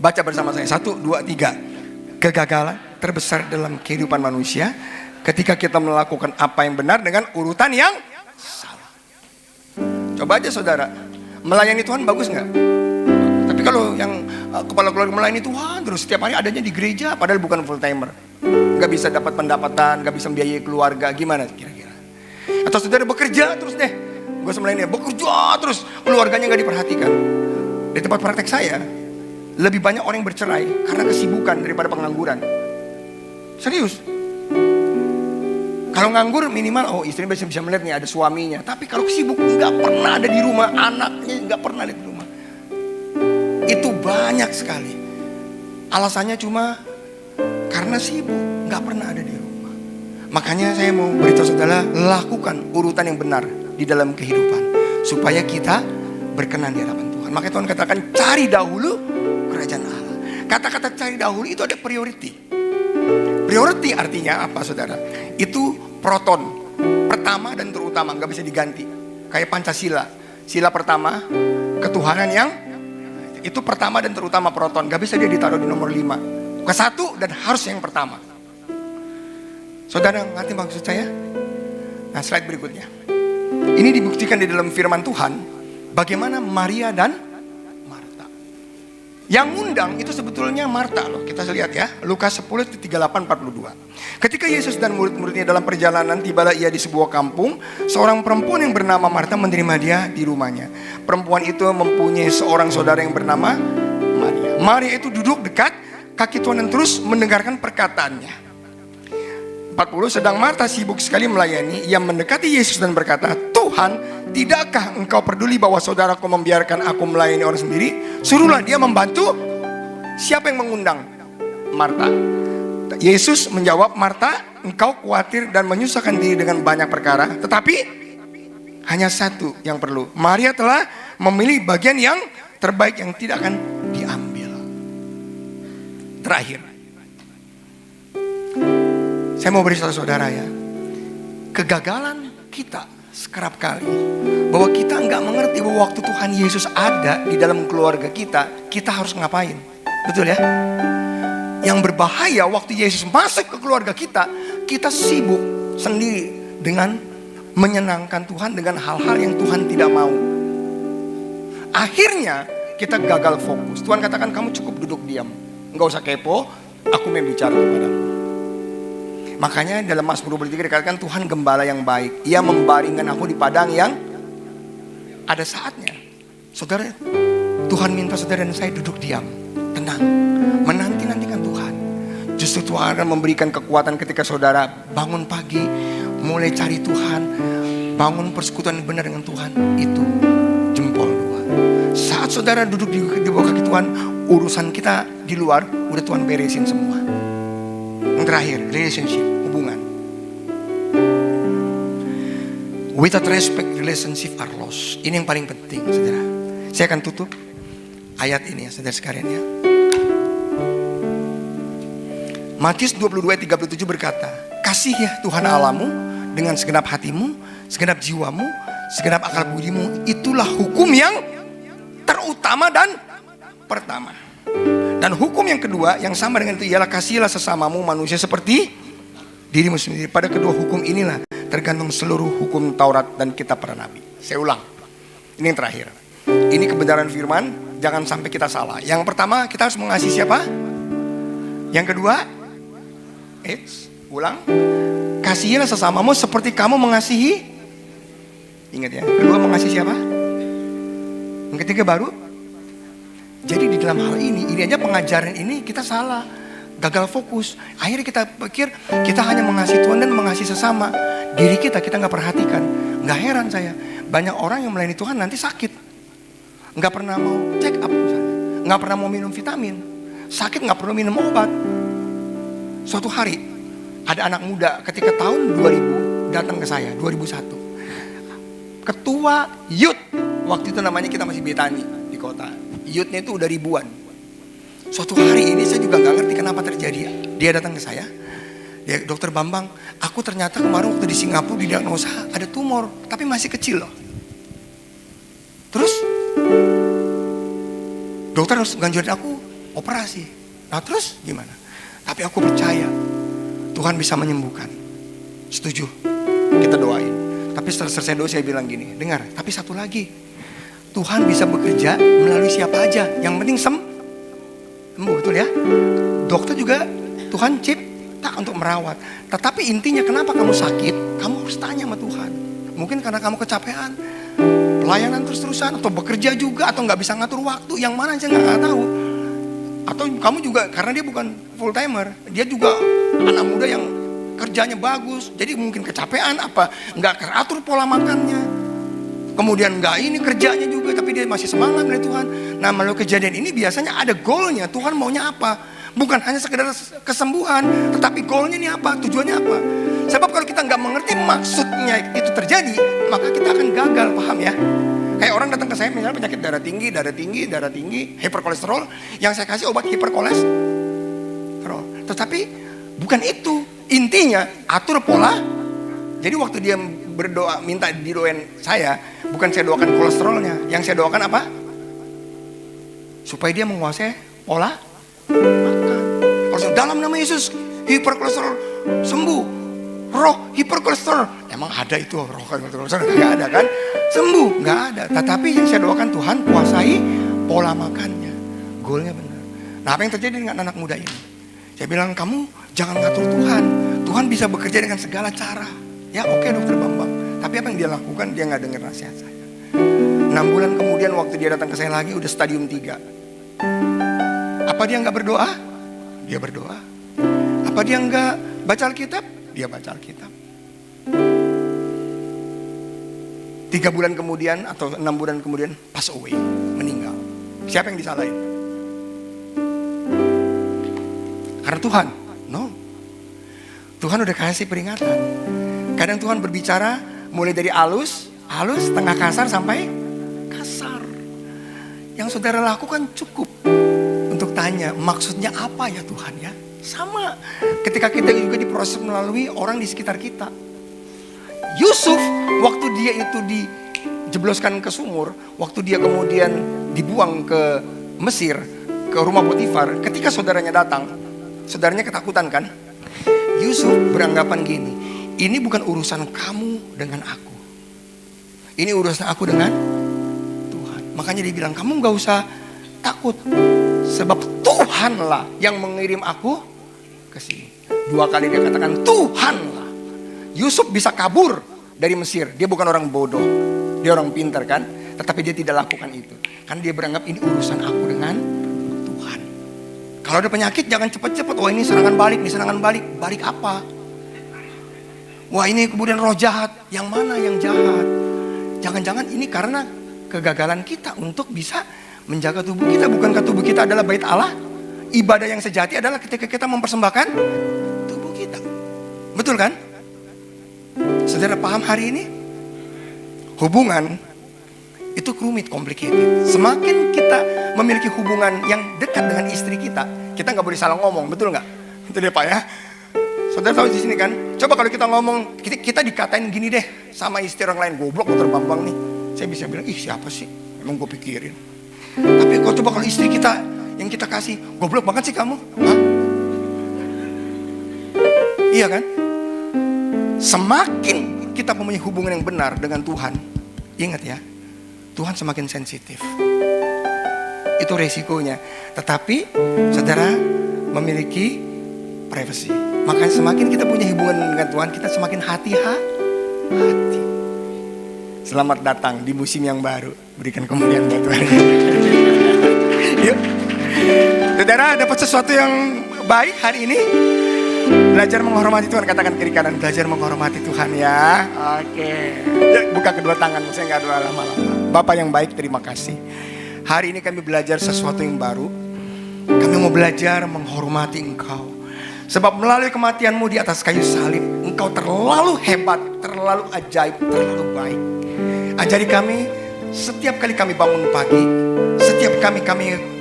Baca bersama saya. 1, 2, 3. Kegagalan terbesar dalam kehidupan manusia ketika kita melakukan apa yang benar dengan urutan yang salah. Coba aja saudara, melayani Tuhan bagus nggak? Tapi kalau yang kepala keluarga melayani Tuhan terus setiap hari adanya di gereja, padahal bukan full timer, nggak bisa dapat pendapatan, nggak bisa membiayai keluarga, gimana kira-kira? Atau saudara bekerja terus deh, gue melayani bekerja terus, keluarganya nggak diperhatikan. Di tempat praktek saya, lebih banyak orang yang bercerai karena kesibukan daripada pengangguran. Serius. Kalau nganggur minimal, istrinya bisa melihat nih ada suaminya. Tapi kalau sibuk nggak pernah ada di rumah, anaknya nggak pernah ada di rumah. Itu banyak sekali. Alasannya cuma karena sibuk, nggak pernah ada di rumah. Makanya saya mau beritahu saudara, lakukan urutan yang benar di dalam kehidupan supaya kita berkenan di hadapan Tuhan. Makanya Tuhan katakan cari dahulu kerajaan Allah. Kata-kata cari dahulu itu ada priority. Priority artinya apa saudara? Itu proton, pertama dan terutama, gak bisa diganti. Kayak Pancasila, sila pertama, ketuhanan yang itu pertama dan terutama proton, gak bisa dia ditaruh di nomor 5. Ke 1 dan harus yang pertama. Saudara ngerti maksud saya? Nah slide berikutnya. Ini dibuktikan di dalam firman Tuhan, bagaimana Maria dan yang ngundang itu sebetulnya Marta loh. Kita lihat ya, Lukas 10:38-42. Ketika Yesus dan murid-muridnya dalam perjalanan, tibalah ia di sebuah kampung. Seorang perempuan yang bernama Marta menerima dia di rumahnya. Perempuan itu mempunyai seorang saudara yang bernama Maria. Maria itu duduk dekat kaki Tuhan dan terus mendengarkan perkataannya. 40, sedang Marta sibuk sekali melayani. Ia mendekati Yesus dan berkata, Tuhan, tidakkah engkau peduli bahwa saudaraku membiarkan aku melayani orang sendiri? Suruhlah dia membantu. Siapa yang mengundang? Marta. Yesus menjawab, Marta, engkau khawatir dan menyusahkan diri dengan banyak perkara, tetapi hanya satu yang perlu. Maria telah memilih bagian yang terbaik yang tidak akan diambil. Terakhir, saya mau beritahu saudara ya, kegagalan kita sekerap kali bahwa kita nggak mengerti bahwa waktu Tuhan Yesus ada di dalam keluarga kita, kita harus ngapain, betul ya? Yang berbahaya waktu Yesus masuk ke keluarga kita, kita sibuk sendiri dengan menyenangkan Tuhan dengan hal-hal yang Tuhan tidak mau. Akhirnya kita gagal fokus. Tuhan katakan kamu cukup duduk diam, nggak usah kepo, aku mau bicara kepadamu. Makanya dalam Mazmur 23 dikatakan Tuhan gembala yang baik. Ia membaringkan aku di padang yang ada saatnya. Saudara, Tuhan minta saudara dan saya duduk diam, tenang, menanti-nantikan Tuhan. Justru Tuhan akan memberikan kekuatan ketika saudara bangun pagi, mulai cari Tuhan, bangun persekutuan yang benar dengan Tuhan. Itu jempol 2. Saat saudara duduk di bawah kaki Tuhan, urusan kita di luar udah Tuhan beresin semua. Yang terakhir, relationship, hubungan. Without respect, relationship are lost. Ini yang paling penting, saudara. Saya akan tutup ayat ini ya, saudara sekalian ya. Matius 22:37 berkata, kasih ya Tuhan Allahmu dengan segenap hatimu, segenap jiwamu, segenap akal budimu. Itulah hukum yang terutama dan pertama. Dan hukum yang kedua yang sama dengan itu ialah kasihlah sesamamu manusia seperti dirimu sendiri. Pada kedua hukum inilah tergantung seluruh hukum Taurat dan kitab para nabi. Saya ulang, ini yang terakhir. Ini kebenaran firman, jangan sampai kita salah. Yang pertama kita harus mengasihi siapa? Yang kedua, ulang, kasihilah sesamamu seperti kamu mengasihi. Ingat ya, kedua mengasihi siapa? Yang ketiga baru. Jadi di dalam hal ini aja pengajaran ini kita salah, gagal fokus. Akhirnya kita pikir kita hanya mengasihi Tuhan dan mengasihi sesama. Diri kita nggak perhatikan. Nggak heran saya, banyak orang yang melayani Tuhan nanti sakit, nggak pernah mau check up misalnya, nggak pernah mau minum vitamin, sakit nggak perlu minum obat. Suatu hari ada anak muda ketika tahun 2000 datang ke saya, 2001, ketua youth waktu itu namanya, kita masih Betani di kota. youth-nya itu udah ribuan. Suatu hari ini saya juga gak ngerti kenapa terjadi. Dia datang ke saya, dia, Dokter Bambang, aku ternyata kemarin waktu di Singapura didiagnosa ada tumor, tapi masih kecil loh. Terus dokter harus ganjarin aku operasi. Nah terus gimana? Tapi aku percaya Tuhan bisa menyembuhkan. Setuju, kita doain. Tapi setelah selesai doa saya bilang gini, dengar, tapi satu lagi, Tuhan bisa bekerja melalui siapa aja. Yang penting sembuh, betul ya? Dokter juga Tuhan cipta untuk merawat. Tetapi intinya kenapa kamu sakit, kamu harus tanya sama Tuhan. Mungkin karena kamu kecapean, pelayanan terus-terusan, atau bekerja juga, atau gak bisa ngatur waktu. Yang mana saya gak tahu. Atau kamu juga, karena dia bukan full timer, dia juga anak muda yang kerjanya bagus, jadi mungkin kecapean apa, nggak teratur pola makannya, kemudian nggak ini kerjanya juga, tapi dia masih semangat dari Tuhan. Nah melalui kejadian ini biasanya ada goalnya, Tuhan maunya apa, bukan hanya sekedar kesembuhan, tetapi goalnya ini apa, tujuannya apa. Sebab kalau kita nggak mengerti maksudnya itu terjadi, maka kita akan gagal, paham ya? Kayak orang datang ke saya misalnya penyakit darah tinggi, hiperkolesterol, yang saya kasih obat hiperkolesterol, tetapi bukan itu. Intinya atur pola. Jadi waktu dia berdoa minta didoain saya, bukan saya doakan kolesterolnya, yang saya doakan apa? Supaya dia menguasai pola makan. Kalau dalam nama Yesus hiperkolesterol sembuh. Roh hiperkolesterol, emang ada itu roh hiperkolesterol? Nggak ada kan? Sembuh, nggak ada. Tetapi yang saya doakan Tuhan kuasai pola makannya. Goalnya benar. Nah apa yang terjadi dengan anak muda ini? Saya bilang kamu jangan ngatur Tuhan. Tuhan bisa bekerja dengan segala cara. Ya oke, Dokter Bambang. Tapi apa yang dia lakukan, dia gak dengar nasihat saya. 6 bulan kemudian waktu dia datang ke saya lagi udah stadium 3. Apa dia gak berdoa? Dia berdoa. Apa dia gak baca Alkitab? Dia baca Alkitab. 3 bulan kemudian atau 6 bulan kemudian pass away, meninggal. Siapa yang disalahin? Karena Tuhan? No. Tuhan udah kasih peringatan. Kadang Tuhan berbicara mulai dari halus, tengah kasar sampai kasar. Yang saudara lakukan cukup untuk tanya maksudnya apa ya Tuhan ya. Sama ketika kita juga diproses melalui orang di sekitar kita. Yusuf waktu dia itu dijebloskan ke sumur, waktu dia kemudian dibuang ke Mesir, ke rumah Potifar, ketika saudaranya datang, saudaranya ketakutan kan? Yusuf beranggapan gini, ini bukan urusan kamu dengan aku. Ini urusan aku dengan Tuhan. Makanya dia bilang, kamu gak usah takut. Sebab Tuhanlah yang mengirim aku ke sini. 2 kali dia katakan Tuhanlah. Yusuf bisa kabur dari Mesir. Dia bukan orang bodoh. Dia orang pintar kan. Tetapi dia tidak lakukan itu. Karena dia beranggap ini urusan aku dengan Tuhan. Kalau ada penyakit jangan cepat-cepat. Wah ini serangan balik, ini serangan balik. Balik apa? Wah ini kemudian roh jahat. Yang mana yang jahat? Jangan-jangan ini karena kegagalan kita untuk bisa menjaga tubuh kita. Bukankah tubuh kita adalah bait Allah? Ibadah yang sejati adalah ketika kita mempersembahkan tubuh kita. Betul kan? Saudara paham hari ini? Hubungan itu rumit, complicated. Semakin kita memiliki hubungan yang dekat dengan istri kita, kita nggak boleh salah ngomong, betul nggak? Betul ya Pak ya? Saudara tahu di sini kan? Coba kalau kita ngomong, kita dikatain gini deh sama istri orang lain, goblok Dokter Bambang nih. Saya bisa bilang, ih siapa sih? Emang gue pikirin. Tapi coba kalau istri kita yang kita kasih, goblok banget sih kamu. Hah? Iya kan? Semakin kita mempunyai hubungan yang benar dengan Tuhan, ingat ya, Tuhan semakin sensitif. Itu resikonya. Tetapi saudara memiliki privacy. Makanya semakin kita punya hubungan dengan Tuhan, kita semakin hati-hati. Selamat datang di musim yang baru. Berikan kemuliaan buat Tuhan. Yuk. Saudara dapat sesuatu yang baik hari ini. Belajar menghormati Tuhan. Katakan kiri kanan, belajar menghormati Tuhan ya. Oke. Yuk, buka kedua tangan, saya gak doa lama-lama. Bapak yang baik, terima kasih. Hari ini kami belajar sesuatu yang baru. Kami mau belajar menghormati Engkau. Sebab melalui kematian-Mu di atas kayu salib, Engkau terlalu hebat, terlalu ajaib, terlalu baik. Ajari kami Setiap kali kami bangun pagi, setiap kami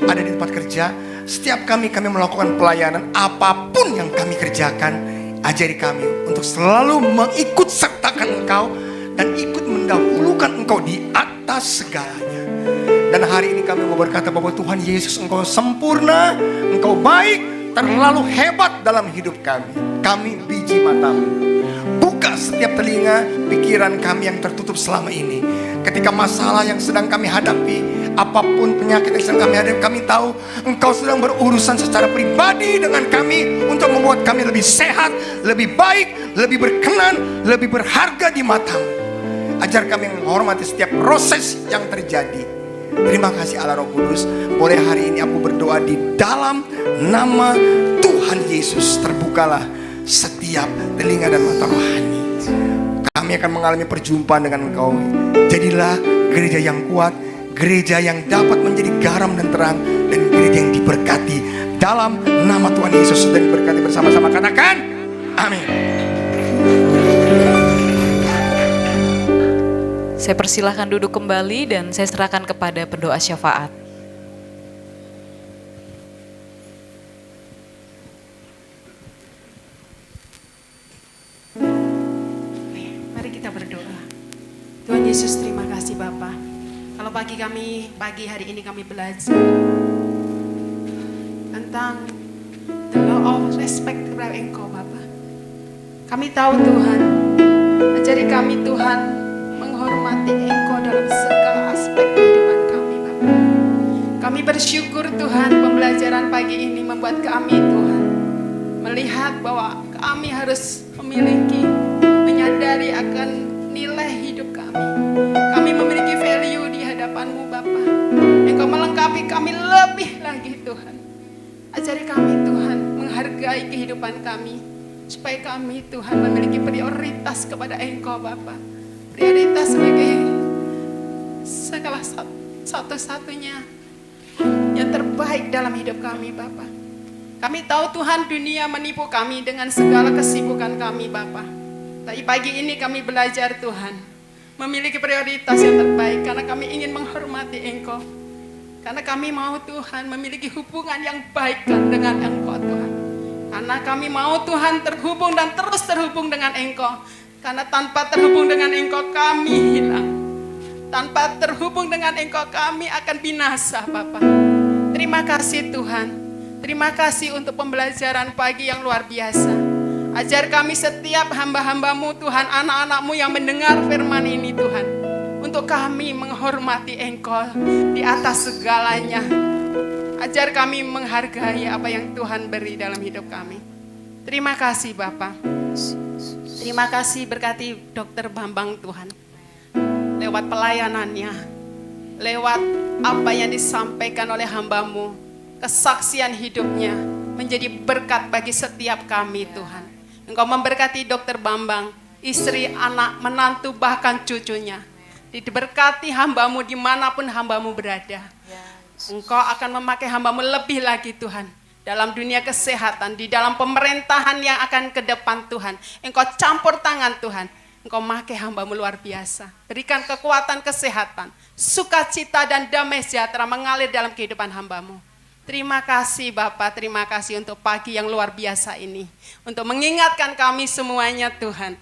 ada di tempat kerja, setiap kami melakukan pelayanan, apapun yang kami kerjakan, ajari kami untuk selalu mengikut sertakan Engkau dan ikut mendahulukan Engkau di atas segalanya. Dan hari ini kami mau berkata bahwa Tuhan Yesus, Engkau sempurna, Engkau baik, terlalu hebat dalam hidup kami. Kami biji matamu. Buka setiap telinga pikiran kami yang tertutup selama ini. Ketika masalah yang sedang kami hadapi, apapun penyakit yang sedang kami hadapi, kami tahu Engkau sedang berurusan secara pribadi dengan kami untuk membuat kami lebih sehat, lebih baik, lebih berkenan, lebih berharga di matamu. Ajar kami menghormati setiap proses yang terjadi. Terima kasih Allah Roh Kudus. Boleh hari ini aku berdoa di dalam nama Tuhan Yesus. Terbukalah setiap telinga dan mata rohani. Kami akan mengalami perjumpaan dengan Engkau. Jadilah gereja yang kuat, gereja yang dapat menjadi garam dan terang, dan gereja yang diberkati dalam nama Tuhan Yesus. Dan diberkati bersama-sama, katakan amin. Saya persilahkan duduk kembali dan saya serahkan kepada pendoa syafaat. Mari kita berdoa. Tuhan Yesus, terima kasih Bapa. Kalau pagi hari ini kami belajar tentang the law of respect kepada Engkau Bapa. Kami tahu Tuhan, ajari kami Tuhan menghormati Engkau dalam segala aspek kehidupan kami Bapa. Kami bersyukur Tuhan, pembelajaran pagi ini membuat kami Tuhan melihat bahwa kami harus menyadari akan nilai hidup kami. Kami memiliki value di hadapan-Mu Bapa. Engkau melengkapi kami lebih lagi Tuhan. Ajari kami Tuhan menghargai kehidupan kami, supaya kami Tuhan memiliki prioritas kepada Engkau Bapa. Prioritas sebagai segala satu-satunya yang terbaik dalam hidup kami Bapa. Kami tahu Tuhan dunia menipu kami dengan segala kesibukan kami Bapa. Tapi pagi ini kami belajar Tuhan memiliki prioritas yang terbaik karena kami ingin menghormati Engkau. Karena kami mau Tuhan memiliki hubungan yang baik dengan Engkau Tuhan. Karena kami mau Tuhan terhubung dan terus terhubung dengan Engkau. Karena tanpa terhubung dengan Engkau kami hilang. Tanpa terhubung dengan Engkau kami akan binasa Bapa. Terima kasih Tuhan. Terima kasih untuk pembelajaran pagi yang luar biasa. Ajar kami setiap hamba-hamba-Mu Tuhan, anak-anak-Mu yang mendengar firman ini Tuhan. Untuk kami menghormati Engkau di atas segalanya. Ajar kami menghargai apa yang Tuhan beri dalam hidup kami. Terima kasih Bapa. Terima kasih berkati Dr. Bambang Tuhan. Lewat pelayanannya, lewat apa yang disampaikan oleh hamba-Mu, kesaksian hidupnya menjadi berkat bagi setiap kami Tuhan. Engkau memberkati Dr. Bambang, istri, anak, menantu, bahkan cucunya. Diberkati hamba-Mu dimanapun hamba-Mu berada. Engkau akan memakai hamba-Mu lebih lagi Tuhan. Dalam dunia kesehatan, di dalam pemerintahan yang akan ke depan Tuhan. Engkau campur tangan Tuhan. Engkau memakai hamba-Mu luar biasa. Berikan kekuatan kesehatan, sukacita dan damai sejahtera mengalir dalam kehidupan hamba-Mu. Terima kasih Bapak, terima kasih untuk pagi yang luar biasa ini. Untuk mengingatkan kami semuanya Tuhan,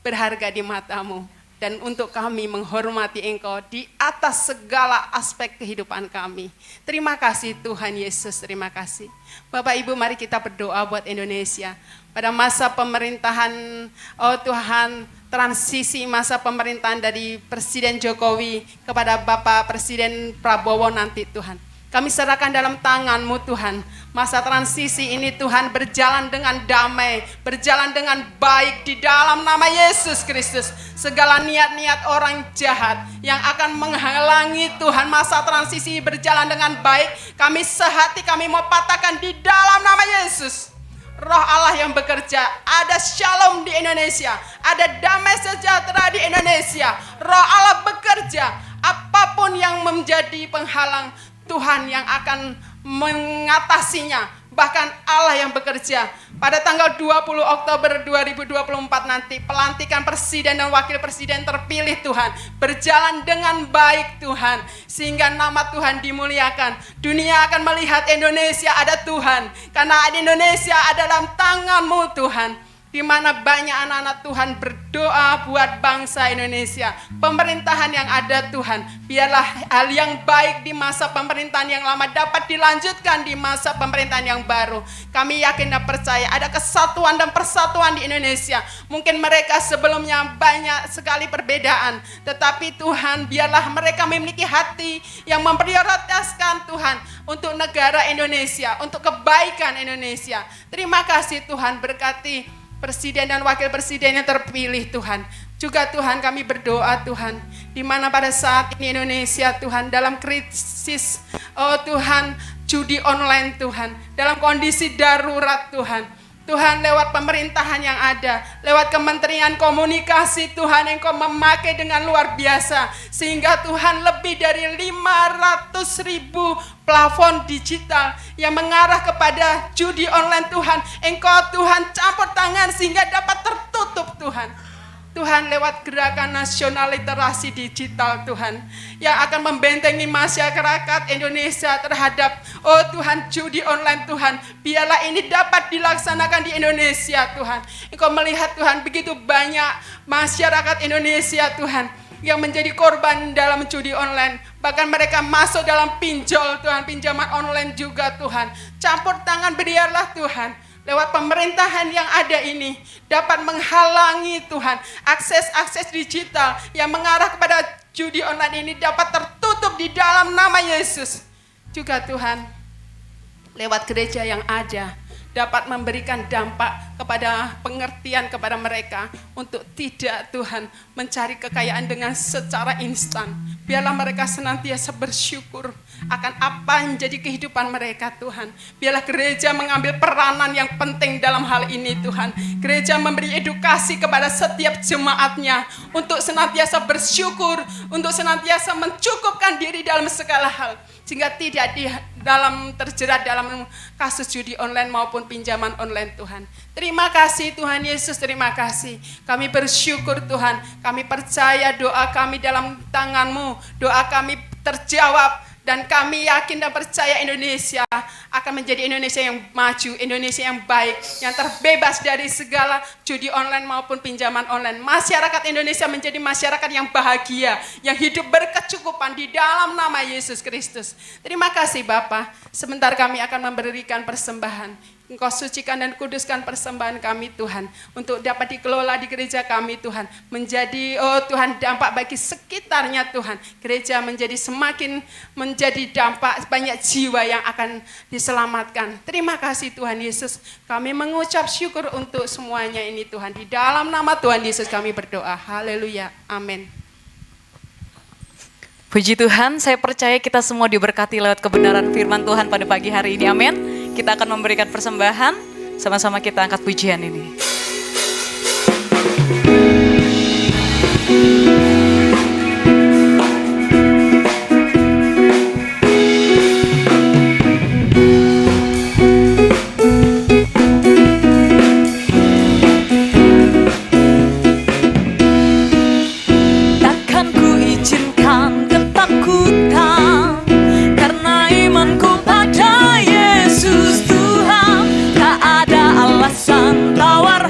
berharga di mata-Mu. Dan untuk kami menghormati Engkau di atas segala aspek kehidupan kami. Terima kasih Tuhan Yesus, terima kasih. Bapak Ibu mari kita berdoa buat Indonesia. Pada masa pemerintahan, oh Tuhan, transisi masa pemerintahan dari Presiden Jokowi kepada Bapak Presiden Prabowo nanti Tuhan. Kami serahkan dalam tangan-Mu Tuhan. Masa transisi ini Tuhan berjalan dengan damai, berjalan dengan baik di dalam nama Yesus Kristus. Segala niat-niat orang jahat yang akan menghalangi Tuhan masa transisi berjalan dengan baik, kami sehati kami mau patahkan di dalam nama Yesus. Roh Allah yang bekerja, ada shalom di Indonesia, ada damai sejahtera di Indonesia. Roh Allah bekerja, apapun yang menjadi penghalang, Tuhan yang akan mengatasinya, bahkan Allah yang bekerja. Pada tanggal 20 Oktober 2024 nanti, pelantikan presiden dan wakil presiden terpilih Tuhan, berjalan dengan baik Tuhan, sehingga nama Tuhan dimuliakan. Dunia akan melihat Indonesia ada Tuhan, karena Indonesia ada dalam tangan-Mu Tuhan. Di mana banyak anak-anak Tuhan berdoa buat bangsa Indonesia. Pemerintahan yang ada Tuhan, biarlah hal yang baik di masa pemerintahan yang lama dapat dilanjutkan di masa pemerintahan yang baru. Kami yakin dan percaya ada kesatuan dan persatuan di Indonesia. Mungkin mereka sebelumnya banyak sekali perbedaan, tetapi Tuhan biarlah mereka memiliki hati yang memprioritaskan Tuhan untuk negara Indonesia, untuk kebaikan Indonesia. Terima kasih Tuhan, berkati presiden dan wakil presiden yang terpilih Tuhan. Juga Tuhan kami berdoa Tuhan, di mana pada saat ini Indonesia Tuhan dalam krisis, oh Tuhan, judi online Tuhan, dalam kondisi darurat Tuhan. Tuhan, lewat pemerintahan yang ada, lewat Kementerian Komunikasi Tuhan, Engkau memakai dengan luar biasa, sehingga Tuhan lebih dari 500.000 plafon digital yang mengarah kepada judi online Tuhan, Engkau Tuhan campur tangan sehingga dapat tertutup Tuhan. Tuhan, lewat gerakan nasional literasi digital Tuhan, yang akan membentengi masyarakat Indonesia terhadap, oh Tuhan, judi online Tuhan. Biarlah ini dapat dilaksanakan di Indonesia Tuhan. Engkau melihat Tuhan begitu banyak masyarakat Indonesia Tuhan yang menjadi korban dalam judi online. Bahkan mereka masuk dalam pinjol Tuhan, pinjaman online juga Tuhan. Campur tangan biarlah Tuhan, lewat pemerintahan yang ada ini dapat menghalangi Tuhan akses digital yang mengarah kepada judi online ini dapat tertutup di dalam nama Yesus. Juga Tuhan, lewat gereja yang ada dapat memberikan dampak kepada pengertian kepada mereka untuk tidak Tuhan mencari kekayaan dengan secara instan. Biarlah mereka senantiasa bersyukur akan apa yang menjadi kehidupan mereka Tuhan. Biarlah gereja mengambil peranan yang penting dalam hal ini Tuhan. Gereja memberi edukasi kepada setiap jemaatnya untuk senantiasa bersyukur, untuk senantiasa mencukupkan diri dalam segala hal, sehingga tidak terjerat dalam kasus judi online maupun pinjaman online Tuhan. Terima kasih Tuhan Yesus, terima kasih. Kami bersyukur Tuhan, kami percaya doa kami dalam tangan-Mu, doa kami terjawab. Dan kami yakin dan percaya Indonesia akan menjadi Indonesia yang maju, Indonesia yang baik, yang terbebas dari segala judi online maupun pinjaman online. Masyarakat Indonesia menjadi masyarakat yang bahagia, yang hidup berkecukupan di dalam nama Yesus Kristus. Terima kasih Bapa. Sebentar kami akan memberikan persembahan. Engkau sucikan dan kuduskan persembahan kami Tuhan, untuk dapat dikelola di gereja kami Tuhan, menjadi oh Tuhan dampak bagi sekitarnya Tuhan. Gereja semakin menjadi dampak, banyak jiwa yang akan diselamatkan. Terima kasih Tuhan Yesus, kami mengucap syukur untuk semuanya ini Tuhan. Di dalam nama Tuhan Yesus kami berdoa, haleluya, amin. Puji Tuhan, saya percaya kita semua diberkati lewat kebenaran firman Tuhan pada pagi hari ini, amin. Kita akan memberikan persembahan, sama-sama kita angkat pujian ini. Takkan ku izinkan ketakutan, karena imanku pada Yesus Tuhan. Tak ada alasan tawar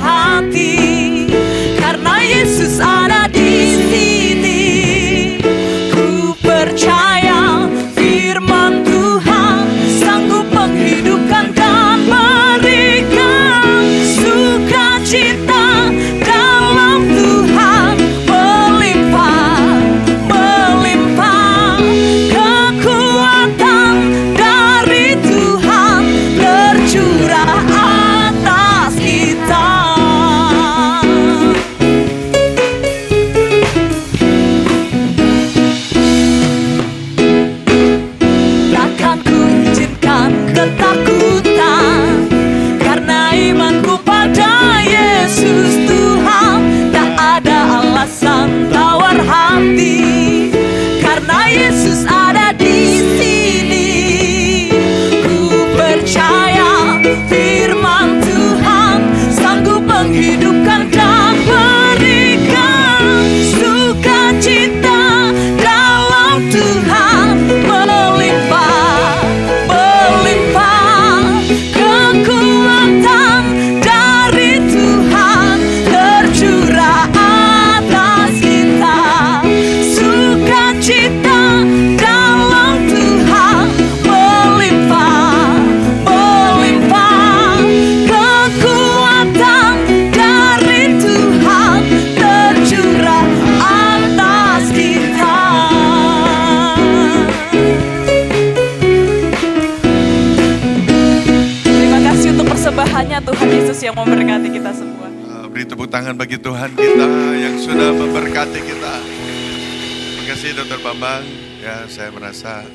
tangan bagi Tuhan kita yang sudah memberkati kita. Terima kasih Dr. Bambang. Ya, saya merasa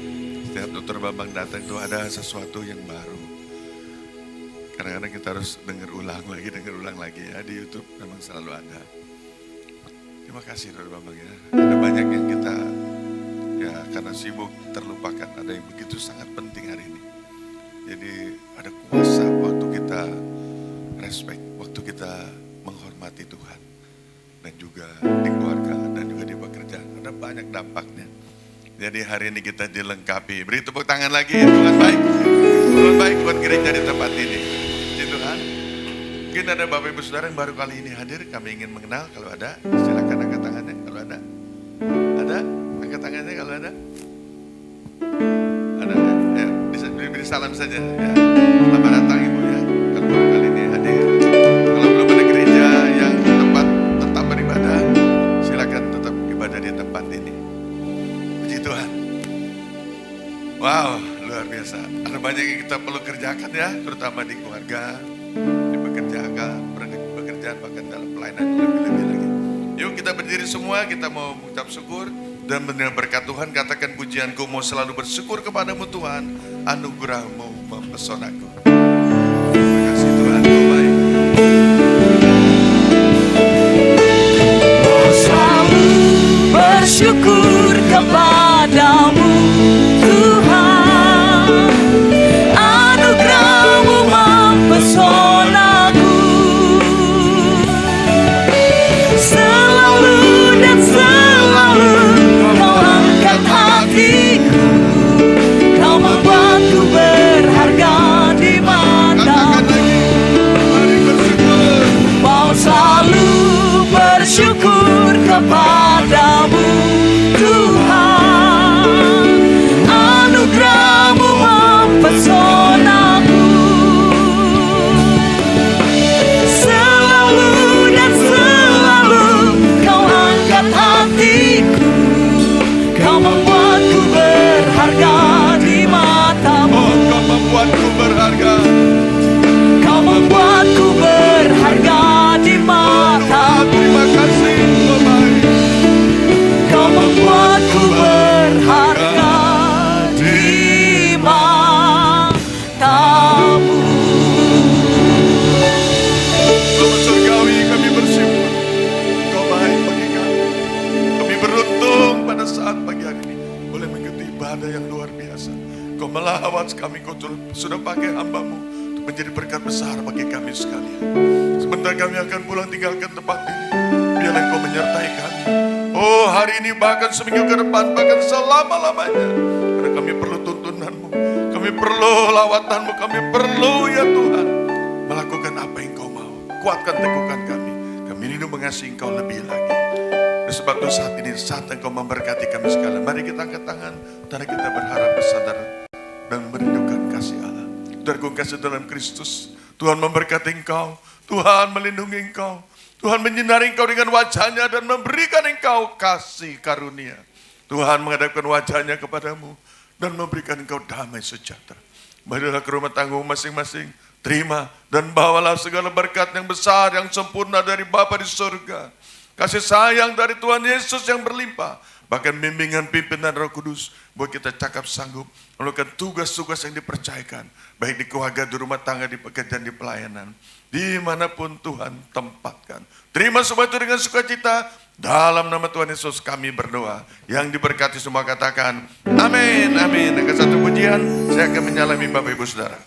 setiap Dr. Bambang datang itu ada sesuatu yang baru. Kadang-kadang kita harus dengar ulang lagi ya. Di YouTube memang selalu ada. Terima kasih Dr. Bambang ya. Ada banyak yang kita ya karena sibuk terlupakan. Ada yang begitu sangat penting hari ini. Jadi ada kuasa waktu kita respect, waktu kita menghormati Tuhan. Dan juga di keluarga dan juga di pekerjaan. Ada banyak dampaknya. Jadi hari ini kita dilengkapi. Beri tepuk tangan lagi, Tuhan baik. Tuhan baik buat gereja di tempat ini. Puji Tuhan. Mungkin ada Bapak Ibu Saudara yang baru kali ini hadir. Kami ingin mengenal, kalau ada silakan angkat tangannya. Kalau ada? Ada? Angkat tangannya kalau ada? Ada ya? Beri salam saja ya. Selamat datang Ibu ya. Kalau baru kali ini hadir. Kalau belum ada gereja yang tempat tetap beribadah, silakan tetap ibadah di tempat ini. Puji Tuhan. Wow, luar biasa. Ada banyak yang kita perlu kerjakan ya, terutama di keluarga, di pekerjaan, bahkan dalam pelayanan lebih-lebih lagi. Yuk kita berdiri semua, kita mau mengucap syukur dan menerima berkat Tuhan. Katakan pujianku mau selalu bersyukur kepadamu Tuhan, anugerahmu mempesonaku. Terima kasih Tuhan, Kau baik. Mau selalu bersyukur kepadamu Tuhan, anugerahmu mempesonaku. Selalu dan selalu kau angkat hatiku, kau membuatku berharga di matamu. Mari bersyukur. Mau selalu bersyukur kepadamu Tuhan, anugerahmu mempesonaku. Selalu dan selalu kau angkat hatiku, kau membuatku berharga di matamu. Oh, Kau membuatku berharga. Kau membuatku berharga di matamu. Terima kasih, Kau baik. Kau membuatku berharga di matamu. Bapak surgawi, kami bersyukur. Kau baik bagi kami. Kami beruntung pada saat pagi hari ini boleh mengikuti ibadah yang luar biasa. Kau melawat kami, Kau sudah pakai hamba-Mu untuk menjadi berkat besar bagi kami sekalian. Sebentar kami akan pulang tinggalkan tempat ini. Biarlah Kau menyertai kami. Oh, hari ini bahkan seminggu ke depan, bahkan selama-lamanya. Karena kami perlu tuntunan-Mu, kami perlu lawatan-Mu, kami perlu ya Tuhan melakukan apa yang Kau mau. Kuatkan, teguhkan kami. Kami rindu mengasihi Engkau lebih lagi. Oleh sebab itu saat ini saat Engkau memberkati kami sekalian. Mari kita angkat tangan, karena kita berharap bersadar dan merindukan kasih Allah. Saudaraku kasih dalam Kristus, Tuhan memberkati engkau, Tuhan melindungi engkau, Tuhan menyinari engkau dengan wajahnya dan memberikan engkau kasih karunia. Tuhan menghadapkan wajahnya kepadamu dan memberikan engkau damai sejahtera. Marilah ke rumah tanggamu masing-masing, terima dan bawalah segala berkat yang besar, yang sempurna dari Bapa di surga. Kasih sayang dari Tuhan Yesus yang berlimpah. Bahkan bimbingan pimpinan Roh Kudus buat kita cakap sanggup melakukan tugas-tugas yang dipercayakan. Baik di keluarga, di rumah tangga, di pekerjaan, di pelayanan. Dimanapun Tuhan tempatkan. Terima semua itu dengan sukacita. Dalam nama Tuhan Yesus kami berdoa. Yang diberkati semua katakan amin, amin. Dengan satu pujian saya akan menyalami Bapak Ibu Saudara.